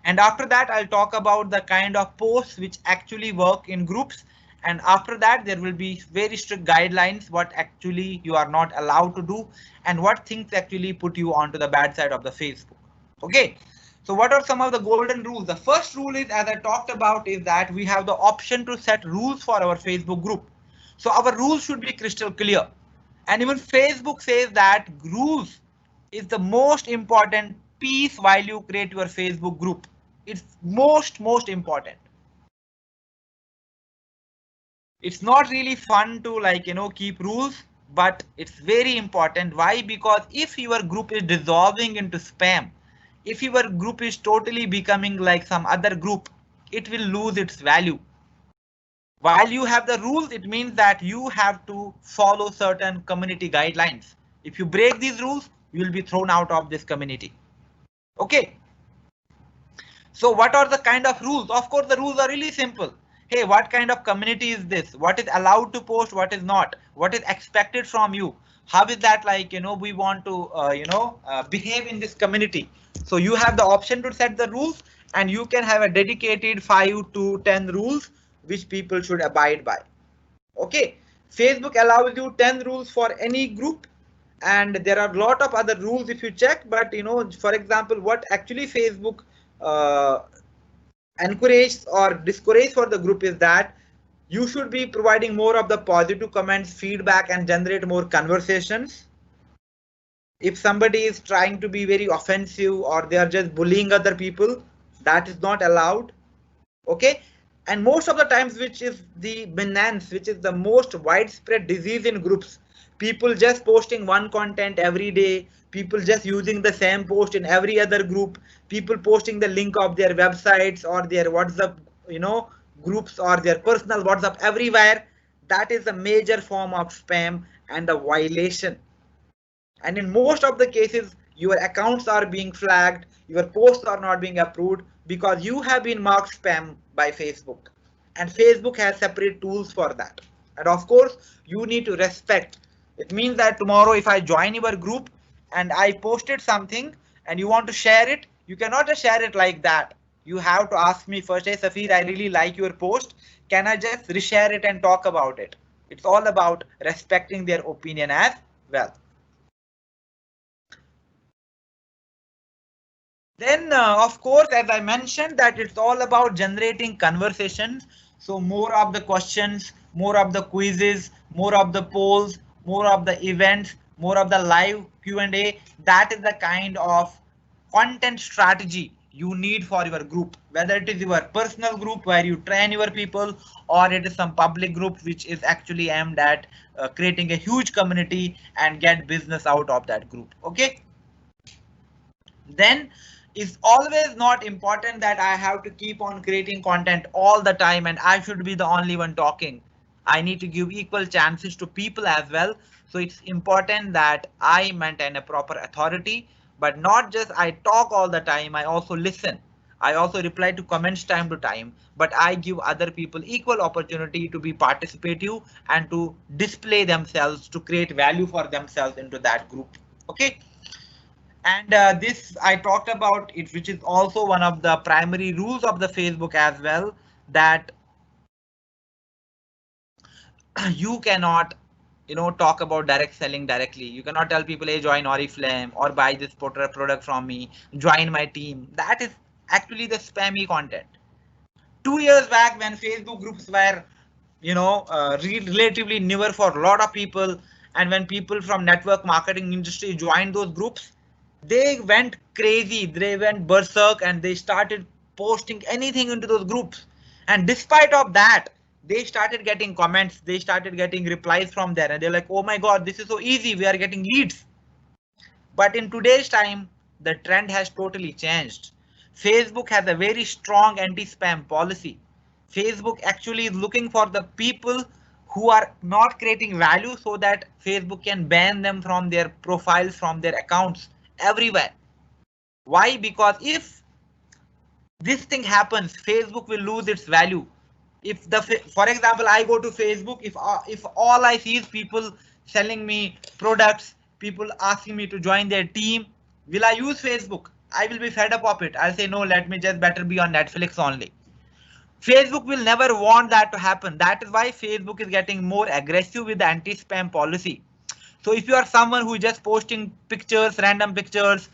And after that, I'll talk about the kind of posts which actually work in groups. And after that, there will be very strict guidelines, what actually you are not allowed to do and what things actually put you onto the bad side of the Facebook. Okay, so what are some of the golden rules? The first rule is, as I talked about, is that we have the option to set rules for our Facebook group. So our rules should be crystal clear. And even Facebook says that rules is the most important piece while you create your Facebook group. It's most important. It's not really fun to like, keep rules, but it's very important. Why? Because if your group is dissolving into spam, if your group is totally becoming like some other group, it will lose its value. While you have the rules, it means that you have to follow certain community guidelines. If you break these rules, you will be thrown out of this community. Okay. So what are the kind of rules? Of course, the rules are really simple. Hey, what kind of community is this? What is allowed to post? What is not? What is expected from you? How is that, like, we want to, behave in this community? So you have the option to set the rules, and you can have a dedicated 5 to 10 rules which people should abide by. Okay. Facebook allows you 10 rules for any group, and there are a lot of other rules if you check, but for example, what actually Facebook uh, encourage or discourage for the group is that you should be providing more of the positive comments, feedback, and generate more conversations. If somebody is trying to be very offensive or they are just bullying other people, that is not allowed. Okay. And most of the times, which is the menace, which is the most widespread disease in groups, people just posting one content every day, people just using the same post in every other group, people posting the link of their websites or their WhatsApp groups or their personal WhatsApp everywhere. That is a major form of spam and a violation. And in most of the cases, your accounts are being flagged, your posts are not being approved because you have been marked spam by Facebook. And Facebook has separate tools for that. And of course, you need to respect. It means that tomorrow, if I join your group and I posted something and you want to share it, you cannot just share it like that. You have to ask me first, hey Safir, I really like your post. Can I just reshare it and talk about it? It's all about respecting their opinion as well. Then, of course, as I mentioned, that it's all about generating conversations. So more of the questions, more of the quizzes, more of the polls, more of the events, more of the live Q&A. That is the kind of content strategy you need for your group, whether it is your personal group where you train your people, or it is some public group which is actually aimed at creating a huge community and get business out of that group. Okay. Then it's always not important that I have to keep on creating content all the time and I should be the only one talking. I need to give equal chances to people as well. So it's important that I maintain a proper authority, but not just I talk all the time. I also listen. I also reply to comments time to time, but I give other people equal opportunity to be participative and to display themselves, to create value for themselves into that group. Okay. And this I talked about it, which is also one of the primary rules of the Facebook as well, that you cannot, talk about direct selling directly. You cannot tell people, hey, join Oriflame or buy this product from me, join my team. That is actually the spammy content. 2 years back, when Facebook groups were, relatively newer for a lot of people, and when people from network marketing industry joined those groups, they went crazy, they went berserk, and they started posting anything into those groups. And despite of that, they started getting comments, they started getting replies from there, and they're like, oh my god, this is so easy, we are getting leads. But in today's time, the trend has totally changed. Facebook has a very strong anti-spam policy. Facebook actually is looking for the people who are not creating value so that Facebook can ban them from their profiles, from their accounts everywhere. Why? Because if this thing happens, Facebook will lose its value. If for example, I go to Facebook, if all I see is people selling me products, people asking me to join their team, will I use Facebook? I will be fed up of it. I'll say, no, let me just better be on Netflix only. Facebook will never want that to happen. That is why Facebook is getting more aggressive with the anti-spam policy. So if you are someone who is just posting pictures, random pictures,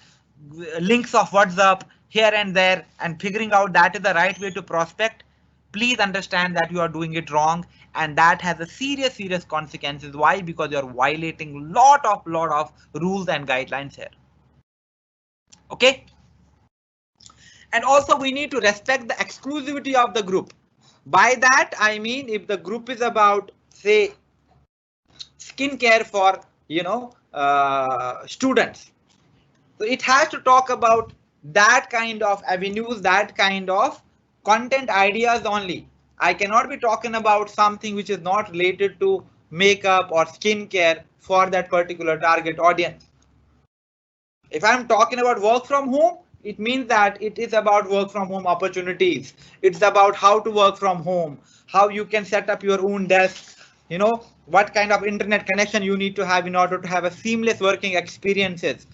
links of WhatsApp here and there, and figuring out that is the right way to prospect, please understand that you are doing it wrong, and that has a serious consequences. Why? Because you are violating lot of rules and guidelines here. Okay. And also we need to respect the exclusivity of the group. By that I mean, if the group is about, say, skincare for students, so it has to talk about that kind of avenues, that kind of content ideas only. I cannot be talking about something which is not related to makeup or skincare for that particular target audience. If I'm talking about work from home, it means that it is about work from home opportunities. It's about how to work from home, how you can set up your own desk, what kind of internet connection you need to have in order to have a seamless working experiences.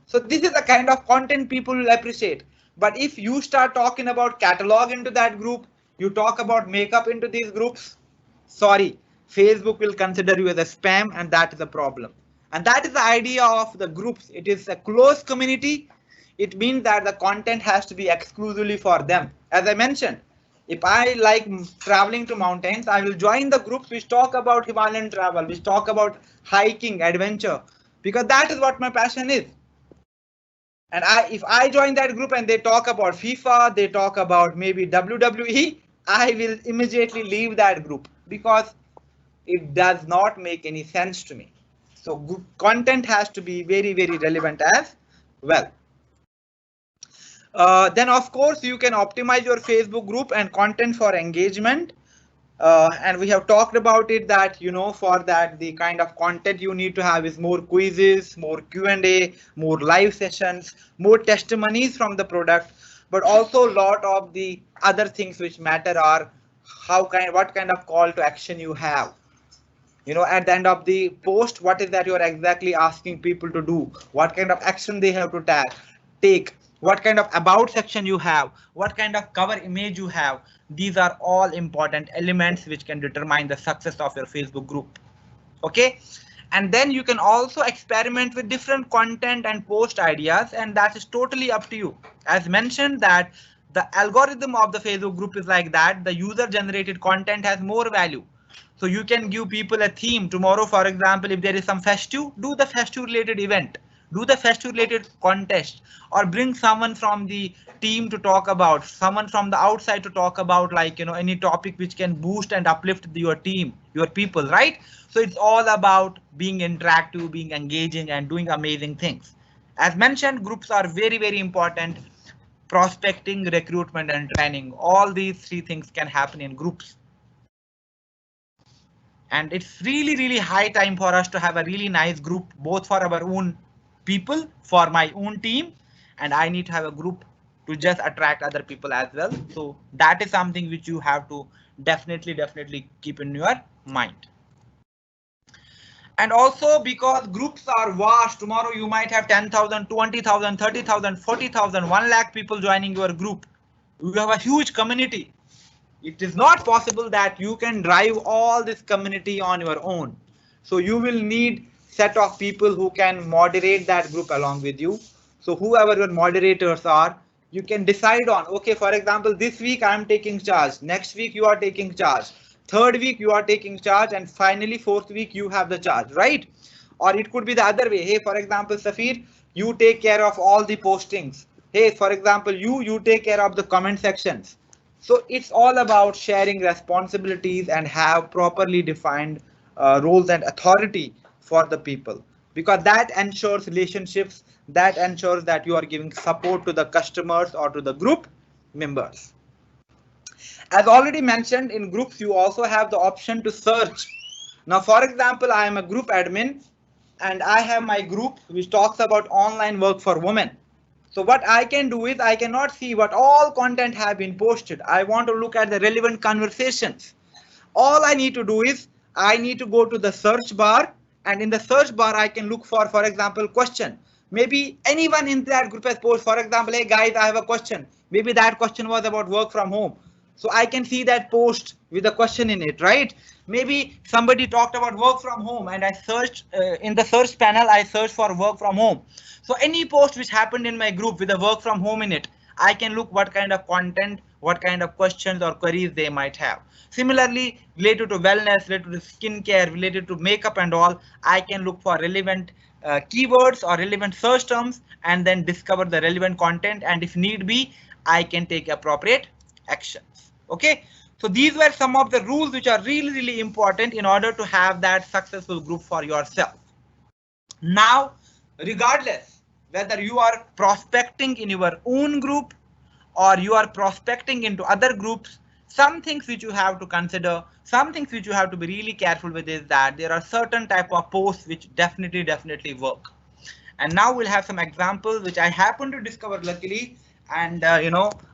So this is the kind of content people will appreciate. But if you start talking about catalog into that group, you talk about makeup into these groups, sorry, Facebook will consider you as a spam, and that is a problem. And that is the idea of the groups. It is a closed community. It means that the content has to be exclusively for them. As I mentioned, if I like traveling to mountains, I will join the groups which talk about Himalayan travel, which talk about hiking, adventure, because that is what my passion is. And if I join that group and they talk about FIFA, they talk about maybe WWE, I will immediately leave that group because it does not make any sense to me. So content has to be very, very relevant as well. Then of course you can optimize your Facebook group and content for engagement. And we have talked about it that, for that the kind of content you need to have is more quizzes, more Q&A, more live sessions, more testimonies from the product, but also a lot of the other things which matter are what kind of call to action you have. At the end of the post, what is that you're exactly asking people to do? What kind of action they have to take? What kind of about section you have? What kind of cover image you have? These are all important elements which can determine the success of your Facebook group. Okay. And then you can also experiment with different content and post ideas, and that is totally up to you. As mentioned, that the algorithm of the Facebook group is like that. The user generated content has more value. So you can give people a theme tomorrow. For example, if there is some festive, do the festive related event, do the festive related contest, or bring someone from the team to talk about, someone from the outside to talk about, like, any topic which can boost and uplift your team, your people, right? So it's all about being interactive, being engaging, and doing amazing things. As mentioned, groups are very, very important. Prospecting, recruitment, and training, all these three things can happen in groups. And it's really, really high time for us to have a really nice group, both for our own people, for my own team, and I need to have a group to just attract other people as well. So that is something which you have to definitely keep in your mind. And also, because groups are vast, tomorrow you might have 10,000, 20,000, 30,000, 40,000, 1 lakh people joining your group. You have a huge community. It is not possible that you can drive all this community on your own. So you will need set of people who can moderate that group along with you. So whoever your moderators are, you can decide on, okay, for example, this week I'm taking charge, next week you are taking charge, third week you are taking charge, and finally fourth week you have the charge, right? Or it could be the other way. Hey, for example, Safir, you take care of all the postings. Hey, for example, you take care of the comment sections. So it's all about sharing responsibilities and have properly defined roles and authority for the people, because that ensures relationships, that ensures that you are giving support to the customers or to the group members. As already mentioned, in groups, you also have the option to search. Now, for example, I am a group admin and I have my group which talks about online work for women. So what I can do is I cannot see what all content have been posted. I want to look at the relevant conversations. All I need to do is I need to go to the search bar, and in the search bar I can look for example, question. Maybe anyone in that group has posted, for example, hey guys, I have a question. Maybe that question was about work from home. So I can see that post with a question in it, right? Maybe somebody talked about work from home and I searched in the search panel, I searched for work from home. So any post which happened in my group with a work from home in it, I can look what kind of content, what kind of questions or queries they might have. Similarly, related to wellness, related to skincare, related to makeup and all, I can look for relevant keywords or relevant search terms and then discover the relevant content. And if need be, I can take appropriate actions. Okay, so these were some of the rules which are really, really important in order to have that successful group for yourself. Now, regardless whether you are prospecting in your own group or you are prospecting into other groups, some things which you have to consider, some things which you have to be really careful with is that there are certain type of posts which definitely work. And now we'll have some examples which I happen to discover luckily. And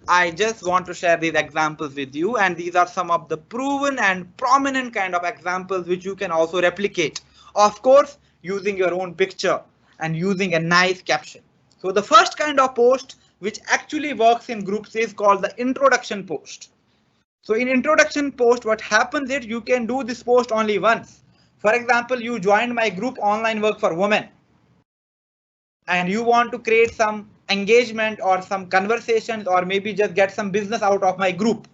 I just want to share these examples with you. And these are some of the proven and prominent kind of examples which you can also replicate. Of course, using your own picture and using a nice caption. So the first kind of post which actually works in groups is called the introduction post. So in introduction post, what happens is you can do this post only once. For example, you joined my group Online Work for Women and you want to create some engagement or some conversations or maybe just get some business out of my group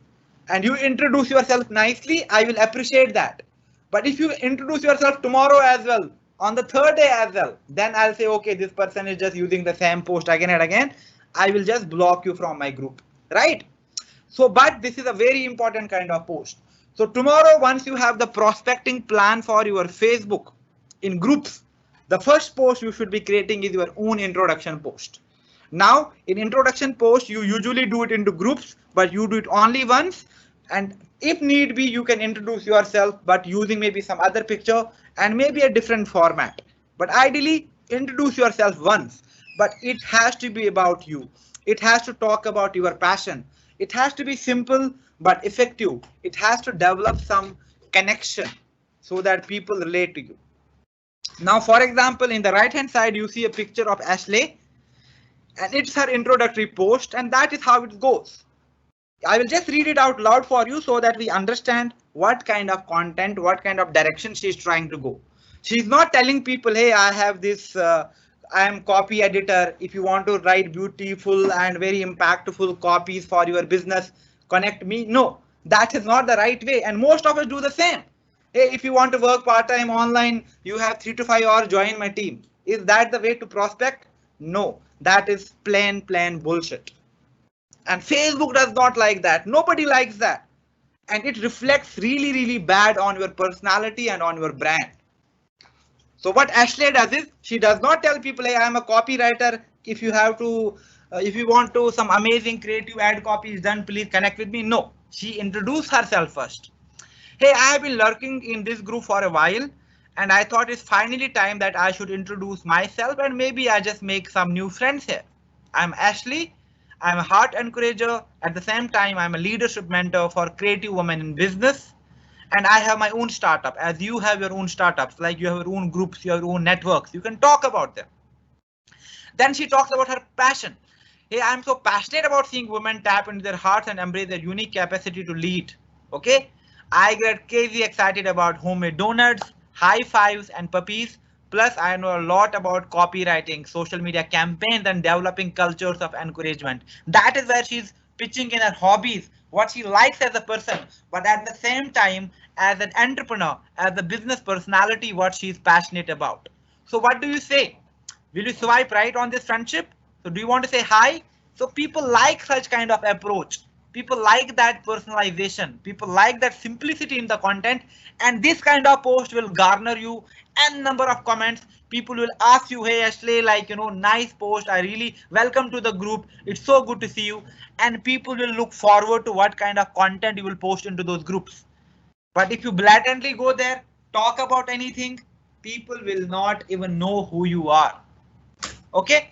and you introduce yourself nicely, I will appreciate that. But if you introduce yourself tomorrow as well, on the third day as well, then I'll say, okay, this person is just using the same post again and again. I will just block you from my group, right? So, but this is a very important kind of post. So tomorrow, once you have the prospecting plan for your Facebook in groups, the first post you should be creating is your own introduction post. Now in introduction post, you usually do it into groups, but you do it only once. And if need be, you can introduce yourself, but using maybe some other picture and maybe a different format. But ideally introduce yourself once, but it has to be about you. It has to talk about your passion. It has to be simple but effective. It has to develop some connection so that people relate to you. Now, for example, in the right hand side, you see a picture of Ashley and it's her introductory post, and that is how it goes. I will just read it out loud for you so that we understand what kind of content, what kind of direction she's trying to go. She's not telling people, hey, I have this, I am copy editor. If you want to write beautiful and very impactful copies for your business, connect me. No, that is not the right way. And most of us do the same. Hey, if you want to work part-time online, you have 3 to 5 hours, join my team. Is that the way to prospect? No, that is plain bullshit. And Facebook does not like that. Nobody likes that. And it reflects really bad on your personality and on your brand. So what Ashley does is she does not tell people, hey, I am a copywriter. If you have to, if you want to some amazing creative ad copy is done, please connect with me. No, she introduced herself first. Hey, I have been lurking in this group for a while and I thought it's finally time that I should introduce myself and maybe I just make some new friends here. I'm Ashley. I'm a heart encourager. At the same time, I'm a leadership mentor for creative women in business. And I have my own startup. As you have your own startups, like you have your own groups, your own networks, you can talk about them. Then she talks about her passion. Hey, I'm so passionate about seeing women tap into their hearts and embrace their unique capacity to lead. Okay. I get crazy excited about homemade donuts, high fives and puppies. Plus, I know a lot about copywriting, social media campaigns and developing cultures of encouragement. That is where she's pitching in her hobbies, what she likes as a person, but at the same time, as an entrepreneur, as a business personality, what she's passionate about. So what do you say? Will you swipe right on this friendship? So do you want to say hi? So people like such kind of approach. People like that personalization. People like that simplicity in the content. And this kind of post will garner you n number of comments. People will ask you, hey, Ashley, like, nice post. I really welcome to the group. It's so good to see you. And people will look forward to what kind of content you will post into those groups. But if you blatantly go there, talk about anything, people will not even know who you are. Okay.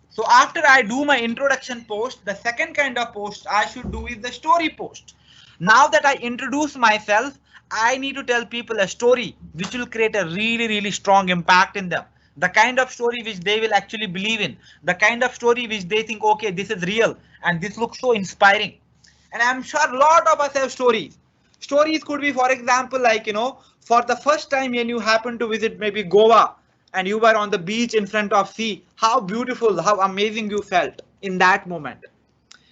So after I do my introduction post, the second kind of post I should do is the story post. Now that I introduce myself, I need to tell people a story which will create a really strong impact in them. The kind of story which they will actually believe in. The kind of story which they think, okay, this is real and this looks so inspiring. And I'm sure a lot of us have stories. Stories could be, for example, like, for the first time when you happen to visit maybe Goa, and you were on the beach in front of sea, how beautiful, how amazing you felt in that moment.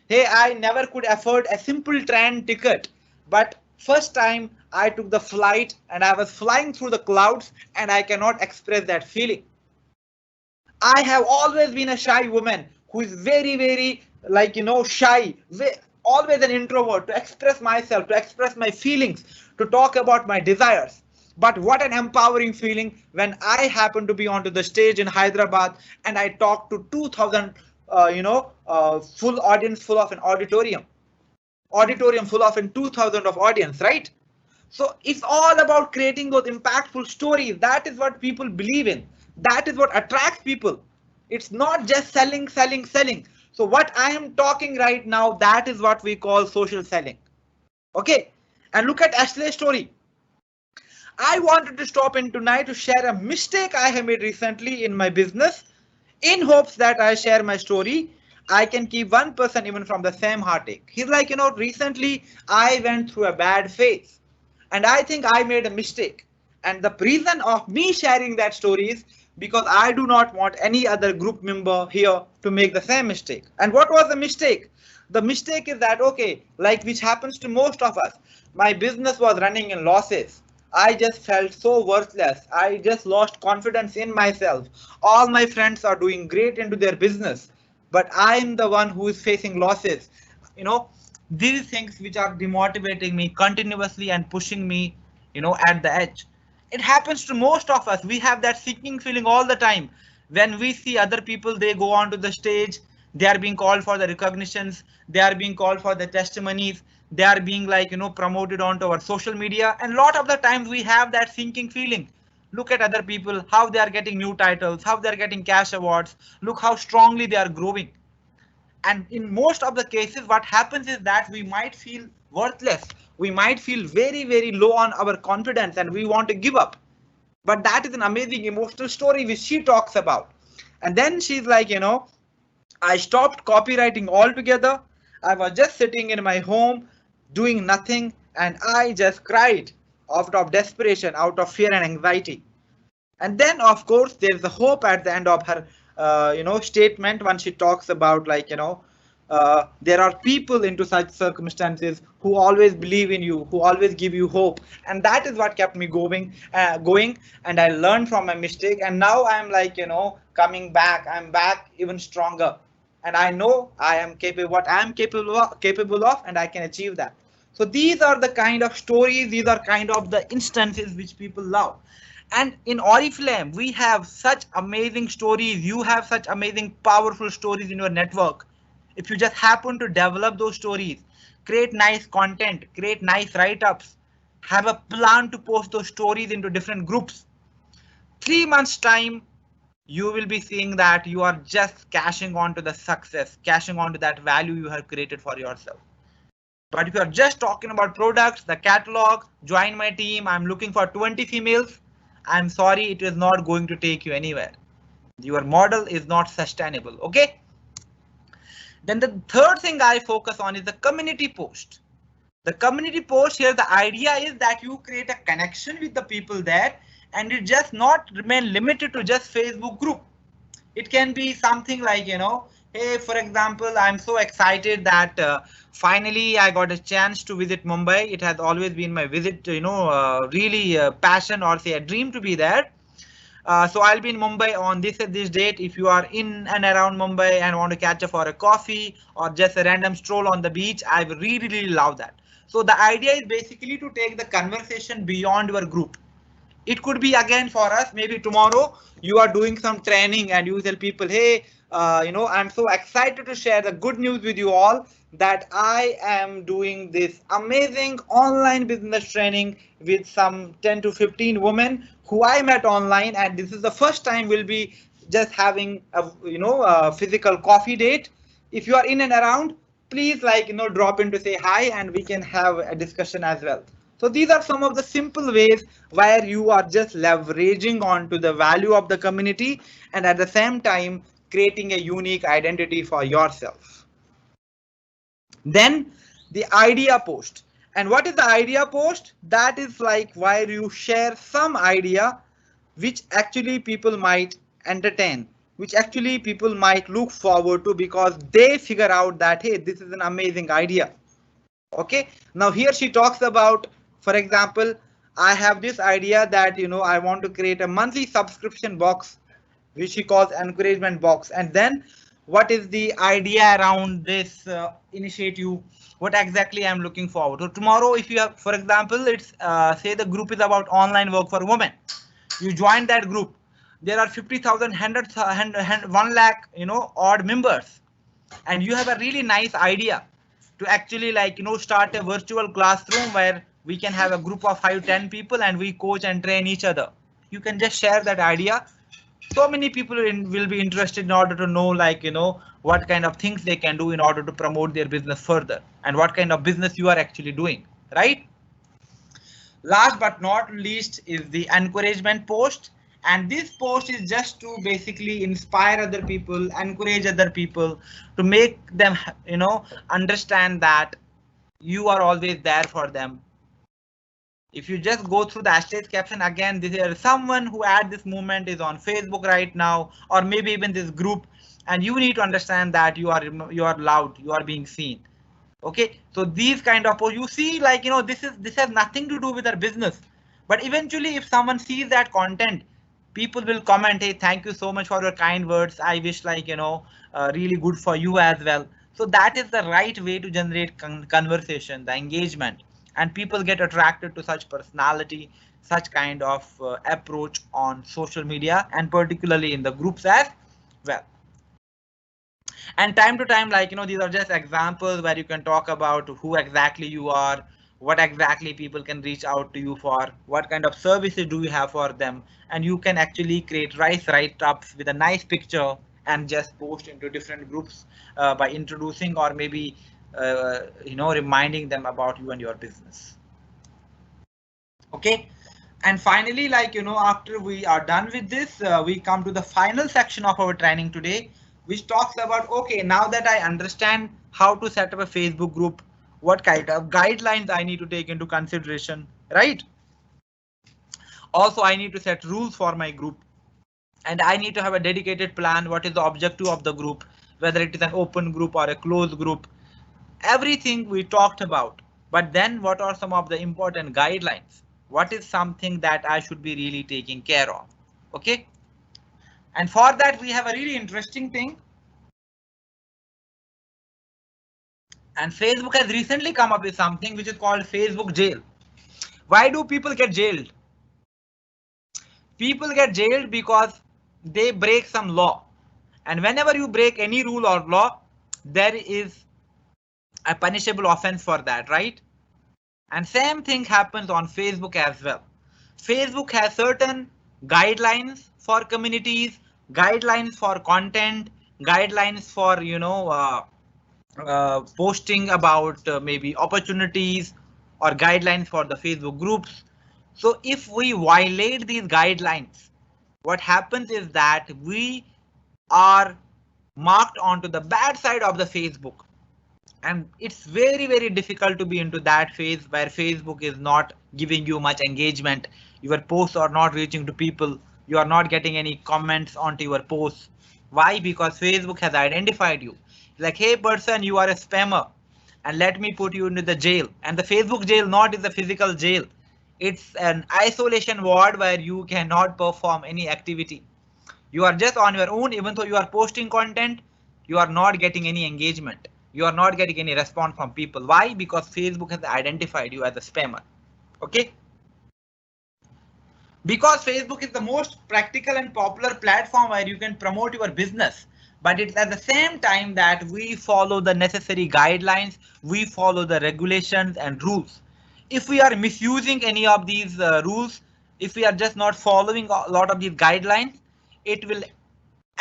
Hey, I never could afford a simple train ticket, but first time I took the flight and I was flying through the clouds and I cannot express that feeling. I have always been a shy woman who is very, like, shy, always an introvert, to express myself, to express my feelings, to talk about my desires. But what an empowering feeling when I happen to be onto the stage in Hyderabad and I talk to 2000, full audience, full of an auditorium full of an 2000 of audience, right? So it's all about creating those impactful stories. That is what people believe in. That is what attracts people. It's not just selling, selling, selling. So what I am talking right now, that is what we call social selling. Okay. And look at Ashley's story. I wanted to stop in tonight to share a mistake I have made recently in my business, in hopes that I share my story. I can keep one person even from the same heartache. He's like, recently I went through a bad phase and I think I made a mistake. And the reason of me sharing that story is because I do not want any other group member here to make the same mistake. And what was the mistake? The mistake is that, okay, like which happens to most of us, my business was running in losses. I just felt so worthless. I just lost confidence in myself. All my friends are doing great into their business, but I'm the one who is facing losses. You know, these things which are demotivating me continuously and pushing me, at the edge. It happens to most of us. We have that sinking feeling all the time. When we see other people, they go onto the stage, they are being called for the recognitions, they are being called for the testimonies, they are being like promoted onto our social media, and a lot of the times we have that sinking feeling. Look at other people, how they are getting new titles, how they are getting cash awards, look how strongly they are growing. And in most of the cases what happens is that we might feel worthless, we might feel very very low on our confidence and we want to give up. But that is an amazing emotional story which she talks about. And then she's like, I stopped copywriting altogether. I was just sitting in my home doing nothing and I just cried out of desperation, out of fear and anxiety. And then of course there's the hope at the end of her statement when she talks about like there are people into such circumstances who always believe in you, who always give you hope, and that is what kept me going. And I learned from my mistake, and now I'm like coming back. I'm back even stronger, and I know I am capable. What I am capable of, and I can achieve that. So these are the kind of stories. These are kind of the instances which people love. And in Oriflame, we have such amazing stories. You have such amazing, powerful stories in your network. If you just happen to develop those stories, create nice content, create nice write-ups, have a plan to post those stories into different groups, 3 months time, you will be seeing that you are just cashing on to the success, cashing on to that value you have created for yourself. But if you are just talking about products, the catalog, join my team, I'm looking for 20 females, I'm sorry, it is not going to take you anywhere. Your model is not sustainable. Okay. Then the third thing I focus on is the community post. The community post here, the idea is that you create a connection with the people there, and it just not remain limited to just Facebook group. It can be something like, hey, for example, I'm so excited that finally I got a chance to visit Mumbai. It has always been my visit, really passion or say a dream to be there. So I'll be in Mumbai on this date. If you are in and around Mumbai and want to catch up for a coffee or just a random stroll on the beach, I really, really love that. So the idea is basically to take the conversation beyond your group. It could be again for us, maybe tomorrow you are doing some training and you tell people, hey, I'm so excited to share the good news with you all that I am doing this amazing online business training with some 10 to 15 women who I met online, and this is the first time we'll be just having a physical coffee date. If you are in and around, please drop in to say hi and we can have a discussion as well. So these are some of the simple ways where you are just leveraging onto the value of the community and at the same time creating a unique identity for yourself. Then the idea post. And what is the idea post? That is like where you share some idea which actually people might entertain, which actually people might look forward to because they figure out that, hey, this is an amazing idea. Okay, now here she talks about, for example, I have this idea that, I want to create a monthly subscription box, which she calls encouragement box. And then what is the idea around this initiative? What exactly I'm looking forward to tomorrow? If you have, for example, it's say the group is about online work for women. You join that group. There are 50,000, 1 lakh, odd members, and you have a really nice idea to actually start a virtual classroom where we can have a group of 5-10 people and we coach and train each other. You can just share that idea So many people will be interested in order to know, like, what kind of things they can do in order to promote their business further, and what kind of business you are actually doing, right? Last but not least is the encouragement post. And this post is just to basically inspire other people, encourage other people, to make them, understand that you are always there for them. If you just go through the hashtag caption again, this is someone who at this moment is on Facebook right now, or maybe even this group, and you need to understand that you are loud, you are being seen. Okay, so these kind of, you see, like, this has nothing to do with our business, but eventually if someone sees that content, people will comment, hey, thank you so much for your kind words, I wish, like, really good for you as well. So that is the right way to generate conversation, the engagement, and people get attracted to such personality, such kind of approach on social media, and particularly in the groups as well. And time to time, like, these are just examples where you can talk about who exactly you are, what exactly people can reach out to you for, what kind of services do you have for them, and you can actually create write-ups with a nice picture and just post into different groups by introducing, or maybe reminding them about you and your business. Okay. And finally, like, after we are done with this, we come to the final section of our training today, which talks about, okay, now that I understand how to set up a Facebook group, what kind of guidelines I need to take into consideration, right? Also, I need to set rules for my group, and I need to have a dedicated plan. What is the objective of the group, whether it is an open group or a closed group, everything we talked about. But then what are some of the important guidelines? What is something that I should be really taking care of? Okay. And for that, we have a really interesting thing. And Facebook has recently come up with something which is called Facebook jail. Why do people get jailed? People get jailed because they break some law. And whenever you break any rule or law, there is a punishable offense for that, right? And same thing happens on Facebook as well. Facebook has certain guidelines for communities, guidelines for content, guidelines for, posting about maybe opportunities, or guidelines for the Facebook groups. So if we violate these guidelines, what happens is that we are marked onto the bad side of the Facebook. And it's very, very difficult to be into that phase where Facebook is not giving you much engagement. Your posts are not reaching to people. You are not getting any comments onto your posts. Why? Because Facebook has identified you. Like, hey person, you are a spammer, and let me put you into the jail. And the Facebook jail not is a physical jail. It's an isolation ward where you cannot perform any activity. You are just on your own. Even though you are posting content, you are not getting any engagement. You are not getting any response from people. Why? Because Facebook has identified you as a spammer. Okay. Because Facebook is the most practical and popular platform where you can promote your business. But it's at the same time that we follow the necessary guidelines, we follow the regulations and rules. If we are misusing any of these rules, if we are just not following a lot of these guidelines, it will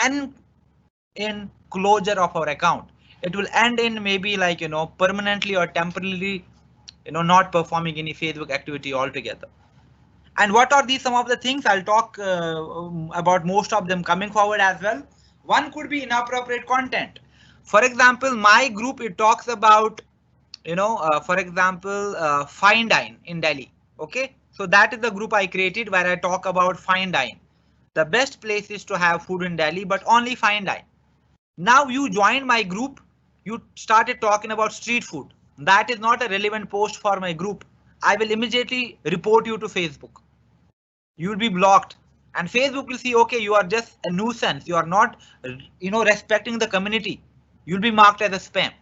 end in closure of our account. It will end in maybe, like, permanently or temporarily, not performing any Facebook activity altogether. And what are these some of the things? I'll talk about most of them coming forward as well. One could be inappropriate content. For example, my group, it talks about, for example, fine dine in Delhi. Okay, so that is the group I created where I talk about fine dine. The best place is to have food in Delhi, but only fine dine. Now you joined my group, you started talking about street food. That is not a relevant post for my group. I will immediately report you to Facebook. You will be blocked, and Facebook will see, okay, you are just a nuisance. You are not, respecting the community. You'll be marked as a spam.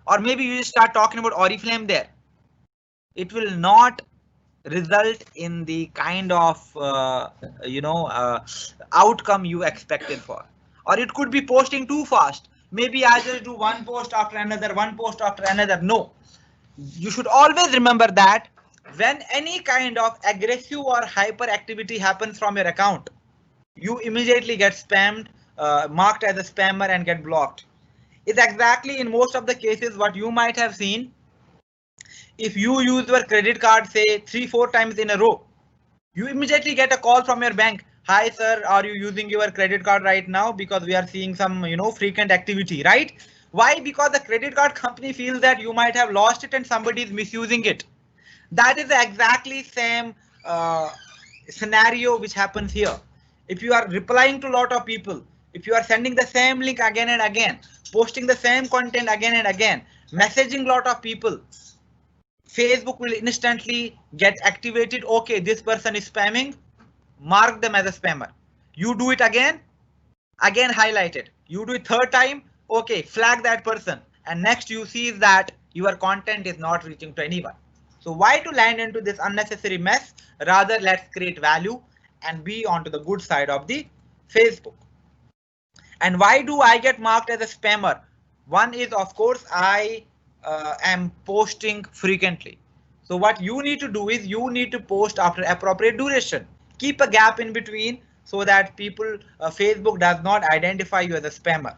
Or maybe you just start talking about Oriflame there. It will not result in the kind of, outcome you expected for. Or it could be posting too fast. Maybe I just do one post after another, one post after another. No, you should always remember that when any kind of aggressive or hyper activity happens from your account, you immediately get spammed, marked as a spammer and get blocked. It's exactly in most of the cases what you might have seen. If you use your credit card, say 3-4 times in a row, you immediately get a call from your bank. Hi sir, are you using your credit card right now? Because we are seeing some, frequent activity, right? Why? Because the credit card company feels that you might have lost it and somebody is misusing it. That is the exactly same uh, scenario which happens here. If you are replying to a lot of people, if you are sending the same link again and again, posting the same content again and again, messaging a lot of people, Facebook will instantly get activated. Okay, this person is spamming, mark them as a spammer. You do it again highlight it. You do it third time, okay, flag that person. And next you see is that your content is not reaching to anyone. So why to land into this unnecessary mess? Rather, let's create value and be onto the good side of the Facebook. And why do I get marked as a spammer? One is, of course, I am posting frequently. So what you need to do is you need to post after appropriate duration. Keep a gap in between so that people, Facebook does not identify you as a spammer.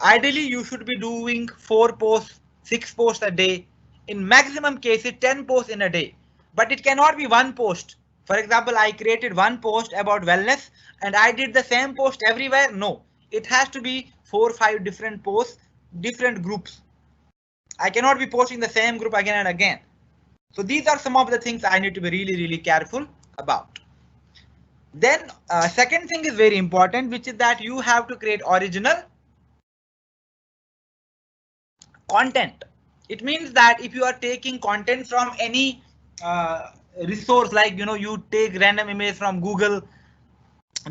Ideally, you should be doing 4 posts, 6 posts a day. In maximum cases, 10 posts in a day. But it cannot be one post. For example, I created one post about wellness and I did the same post everywhere. No, it has to be 4 or 5 different posts, different groups. I cannot be posting the same group again and again. So these are some of the things I need to be really, really careful about. Then second thing is very important, which is that you have to create original content. It means that if you are taking content from any resource, like you take random image from Google,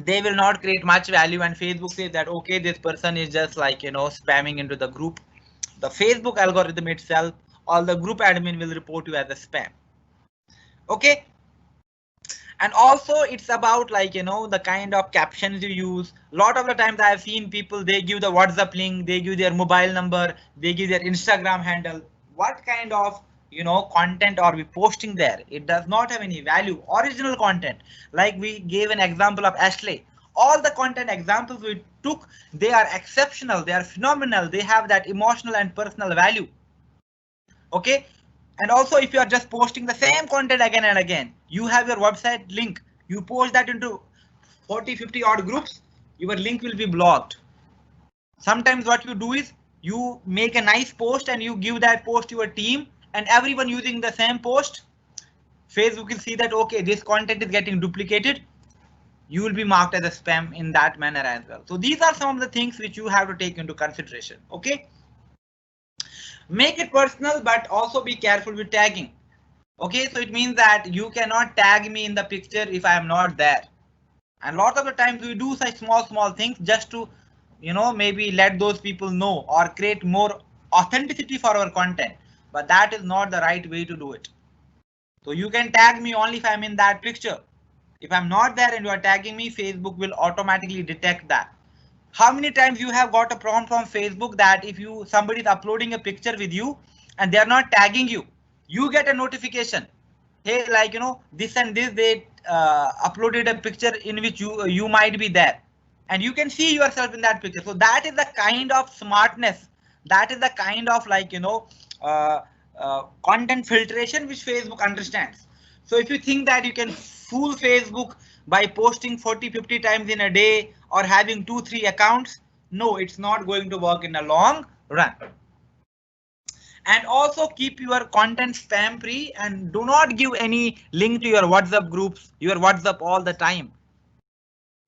they will not create much value, and Facebook says that okay, this person is just like spamming into the group. The Facebook algorithm itself, or the group admin will report you as a spam. Okay. And also it's about like the kind of captions you use. A lot of the times I have seen people, they give the WhatsApp link, they give their mobile number, they give their Instagram handle. What kind of content are we posting there? It does not have any value. Original content, like we gave an example of Ashley. All the content examples we took, they are exceptional, they are phenomenal, they have that emotional and personal value. Okay. And also, if you are just posting the same content again and again, you have your website link, you post that into 40-50 odd groups, your link will be blocked. Sometimes what you do is you make a nice post and you give that post to your team, and everyone using the same post, Facebook will see that okay, this content is getting duplicated. You will be marked as a spam in that manner as well. So these are some of the things which you have to take into consideration. Okay. Make it personal, but also be careful with tagging. Okay, so it means that you cannot tag me in the picture if I am not there. And a lot of the times we do such small things just to, maybe let those people know or create more authenticity for our content. But that is not the right way to do it. So you can tag me only if I'm in that picture. If I'm not there and you are tagging me, Facebook will automatically detect that. How many times you have got a prompt from Facebook that if somebody is uploading a picture with you and they are not tagging you, you get a notification. Hey, like this and this, they uploaded a picture in which you might be there, and you can see yourself in that picture. So that is the kind of smartness, that is the kind of like content filtration which Facebook understands. So if you think that you can fool Facebook by posting 40-50 times in a day or having 2-3 accounts, no, it's not going to work in a long run. And also keep your content spam free and do not give any link to your WhatsApp groups, your WhatsApp all the time.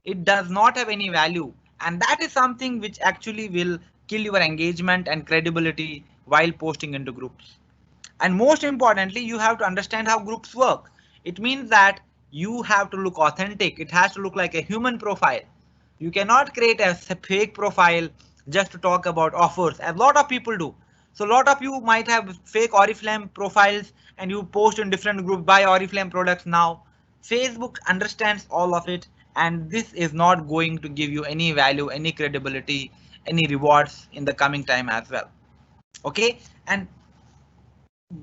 It does not have any value, and that is something which actually will kill your engagement and credibility while posting into groups. And most importantly, you have to understand how groups work. It means that you have to look authentic. It has to look like a human profile. You cannot create a fake profile just to talk about offers, as a lot of people do. So a lot of you might have fake Oriflame profiles and you post in different groups, buy Oriflame products now. Facebook understands all of it, and this is not going to give you any value, any credibility, any rewards in the coming time as well. Okay. And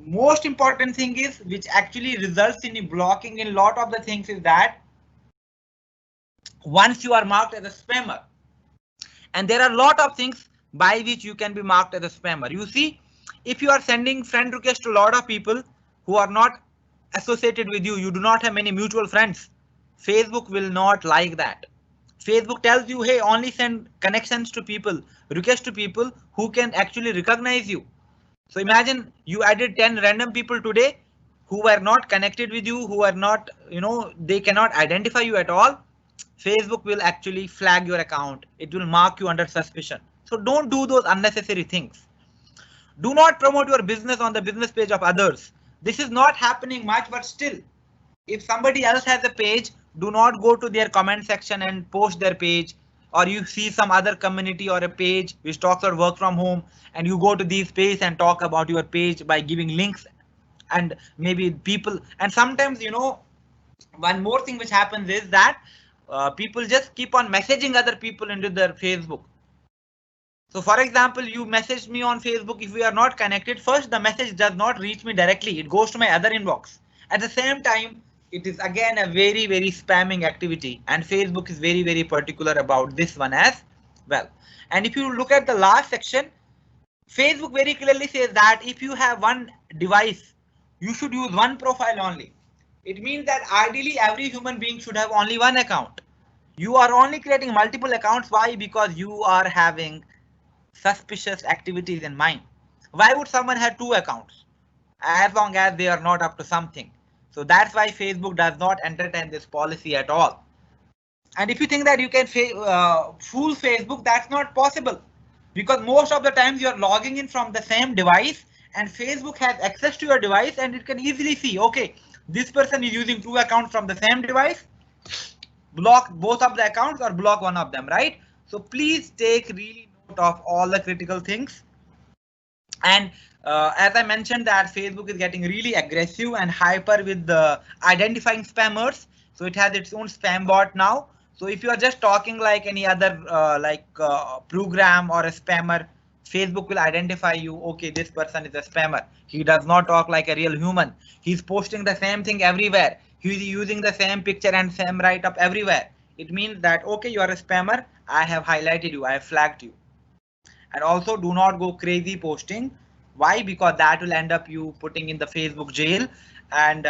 most important thing is, which actually results in blocking in lot of the things, is that once you are marked as a spammer. And there are a lot of things by which you can be marked as a spammer. You see, if you are sending friend requests to a lot of people who are not associated with you, you do not have many mutual friends, Facebook will not like that. Facebook tells you, hey, only send connections to people, requests to people who can actually recognize you. So imagine you added 10 random people today who were not connected with you, who are not, they cannot identify you at all. Facebook will actually flag your account. It will mark you under suspicion. So don't do those unnecessary things. Do not promote your business on the business page of others. This is not happening much, but still, if somebody else has a page, do not go to their comment section and post their page. Or you see some other community or a page which talks about work from home, and you go to these pages and talk about your page by giving links and maybe people. And sometimes, one more thing which happens is that people just keep on messaging other people into their Facebook. So for example, you message me on Facebook. If we are not connected, first the message does not reach me directly. It goes to my other inbox. At the same time, it is again a very, very spamming activity, and Facebook is very, very particular about this one as well. And if you look at the last section, Facebook very clearly says that if you have one device, you should use one profile only. It means that ideally every human being should have only one account. You are only creating multiple accounts. Why? Because you are having suspicious activities in mind. Why would someone have two accounts as long as they are not up to something? So that's why Facebook does not entertain this policy at all. And if you think that you can fool Facebook, that's not possible, because most of the times you are logging in from the same device, and Facebook has access to your device and it can easily see, okay, this person is using two accounts from the same device, block both of the accounts or block one of them, right? So please take really note of all the critical things. And as I mentioned that Facebook is getting really aggressive and hyper with the identifying spammers. So it has its own spam bot now. So if you are just talking like any other program or a spammer, Facebook will identify you. Okay, this person is a spammer. He does not talk like a real human. He's posting the same thing everywhere. He's using the same picture and same write up everywhere. It means that, okay, you are a spammer. I have highlighted you. I have flagged you. And also do not go crazy posting. Why? Because that will end up you putting in the Facebook jail. And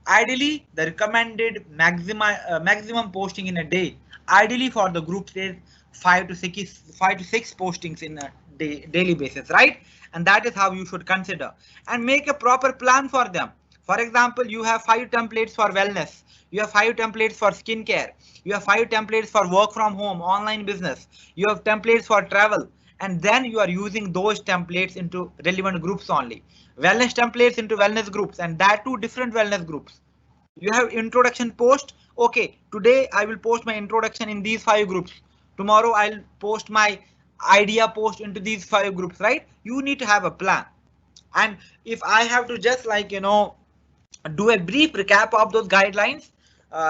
ideally, the recommended maximum posting in a day, ideally for the groups, is 5 to 6 postings in a daily basis, right? And that is how you should consider and make a proper plan for them. For example, you have 5 templates for wellness, you have 5 templates for skincare, you have 5 templates for work from home, online business, you have templates for travel, and then you are using those templates into relevant groups only. Wellness templates into wellness groups, and that too different wellness groups. You have introduction post. Okay, today I will post my introduction in these 5 groups. Tomorrow I'll post my idea post into these 5 groups, right? You need to have a plan. And if I have to just do a brief recap of those guidelines,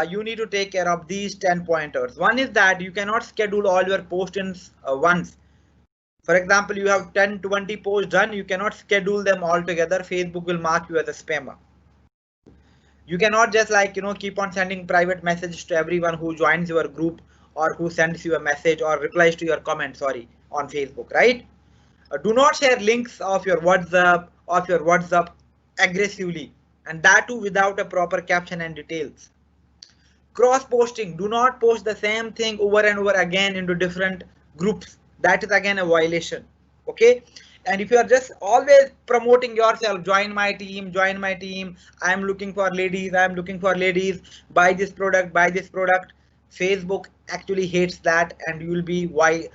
you need to take care of these 10 pointers. One is that you cannot schedule all your posts once. For example, you have 10-20 posts done, you cannot schedule them all together. Facebook will mark you as a spammer. You cannot just keep on sending private messages to everyone who joins your group or who sends you a message or replies to your comment, on Facebook, right? Do not share links of your WhatsApp aggressively, and that too without a proper caption and details. Cross posting, do not post the same thing over and over again into different groups. That is again a violation. Okay. And if you are just always promoting yourself, join my team, I'm looking for ladies, buy this product, Facebook actually hates that, and you will be reported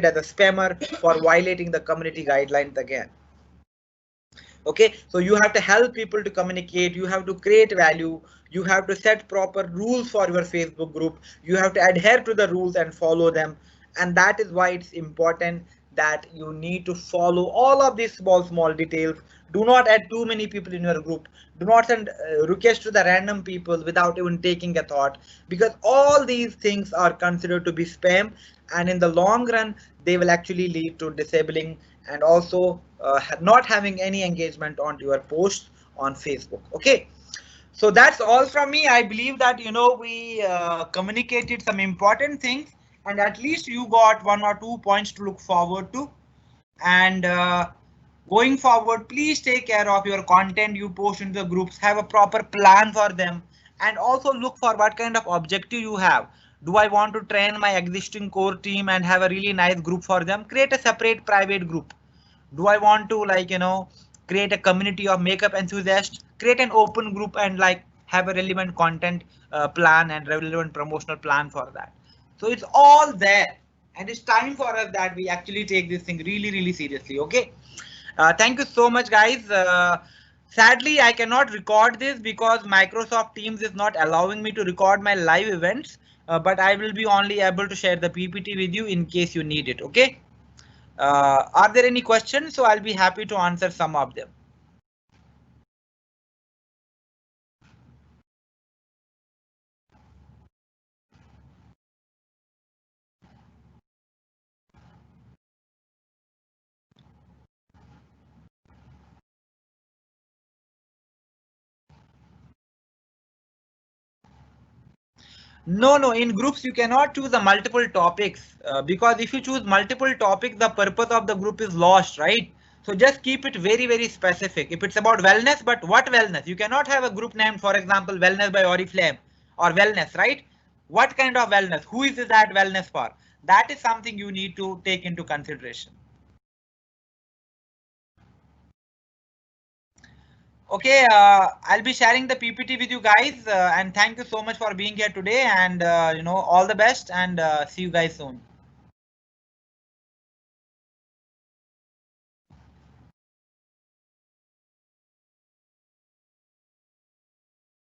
as a spammer for violating the community guidelines again. Okay, so you have to help people to communicate, you have to create value, you have to set proper rules for your Facebook group, you have to adhere to the rules and follow them. And that is why it's important that you need to follow all of these small details. Do not add too many people in your group. Do not send requests to the random people without even taking a thought, because all these things are considered to be spam, and in the long run they will actually lead to disabling and also not having any engagement on your posts on Facebook. Okay, So that's all from me. I believe that, you know, we communicated some important things, and at least you got 1 or 2 points to look forward to. And going forward, please take care of your content you post in the groups, have a proper plan for them, and also look for what kind of objective you have. Do I want to train my existing core team and have a really nice group for them? Create a separate private group. Do I want to, like, you know, create a community of makeup enthusiasts? Create an open group and like have a relevant content plan and relevant promotional plan for that. So it's all there, and it's time for us that we actually take this thing really, really seriously. Okay. Thank you so much, guys. Sadly, I cannot record this because Microsoft Teams is not allowing me to record my live events, but I will be only able to share the PPT with you in case you need it. Okay. Are there any questions? So I'll be happy to answer some of them. No, no, in groups you cannot choose the multiple topics because if you choose multiple topics, the purpose of the group is lost, right? So just keep it very, very specific. If it's about wellness, but what wellness? You cannot have a group named, for example, Wellness by Oriflame or wellness, right? What kind of wellness? Who is that wellness for? That is something you need to take into consideration. Okay, I'll be sharing the PPT with you guys, and thank you so much for being here today. And you know, all the best, and see you guys soon.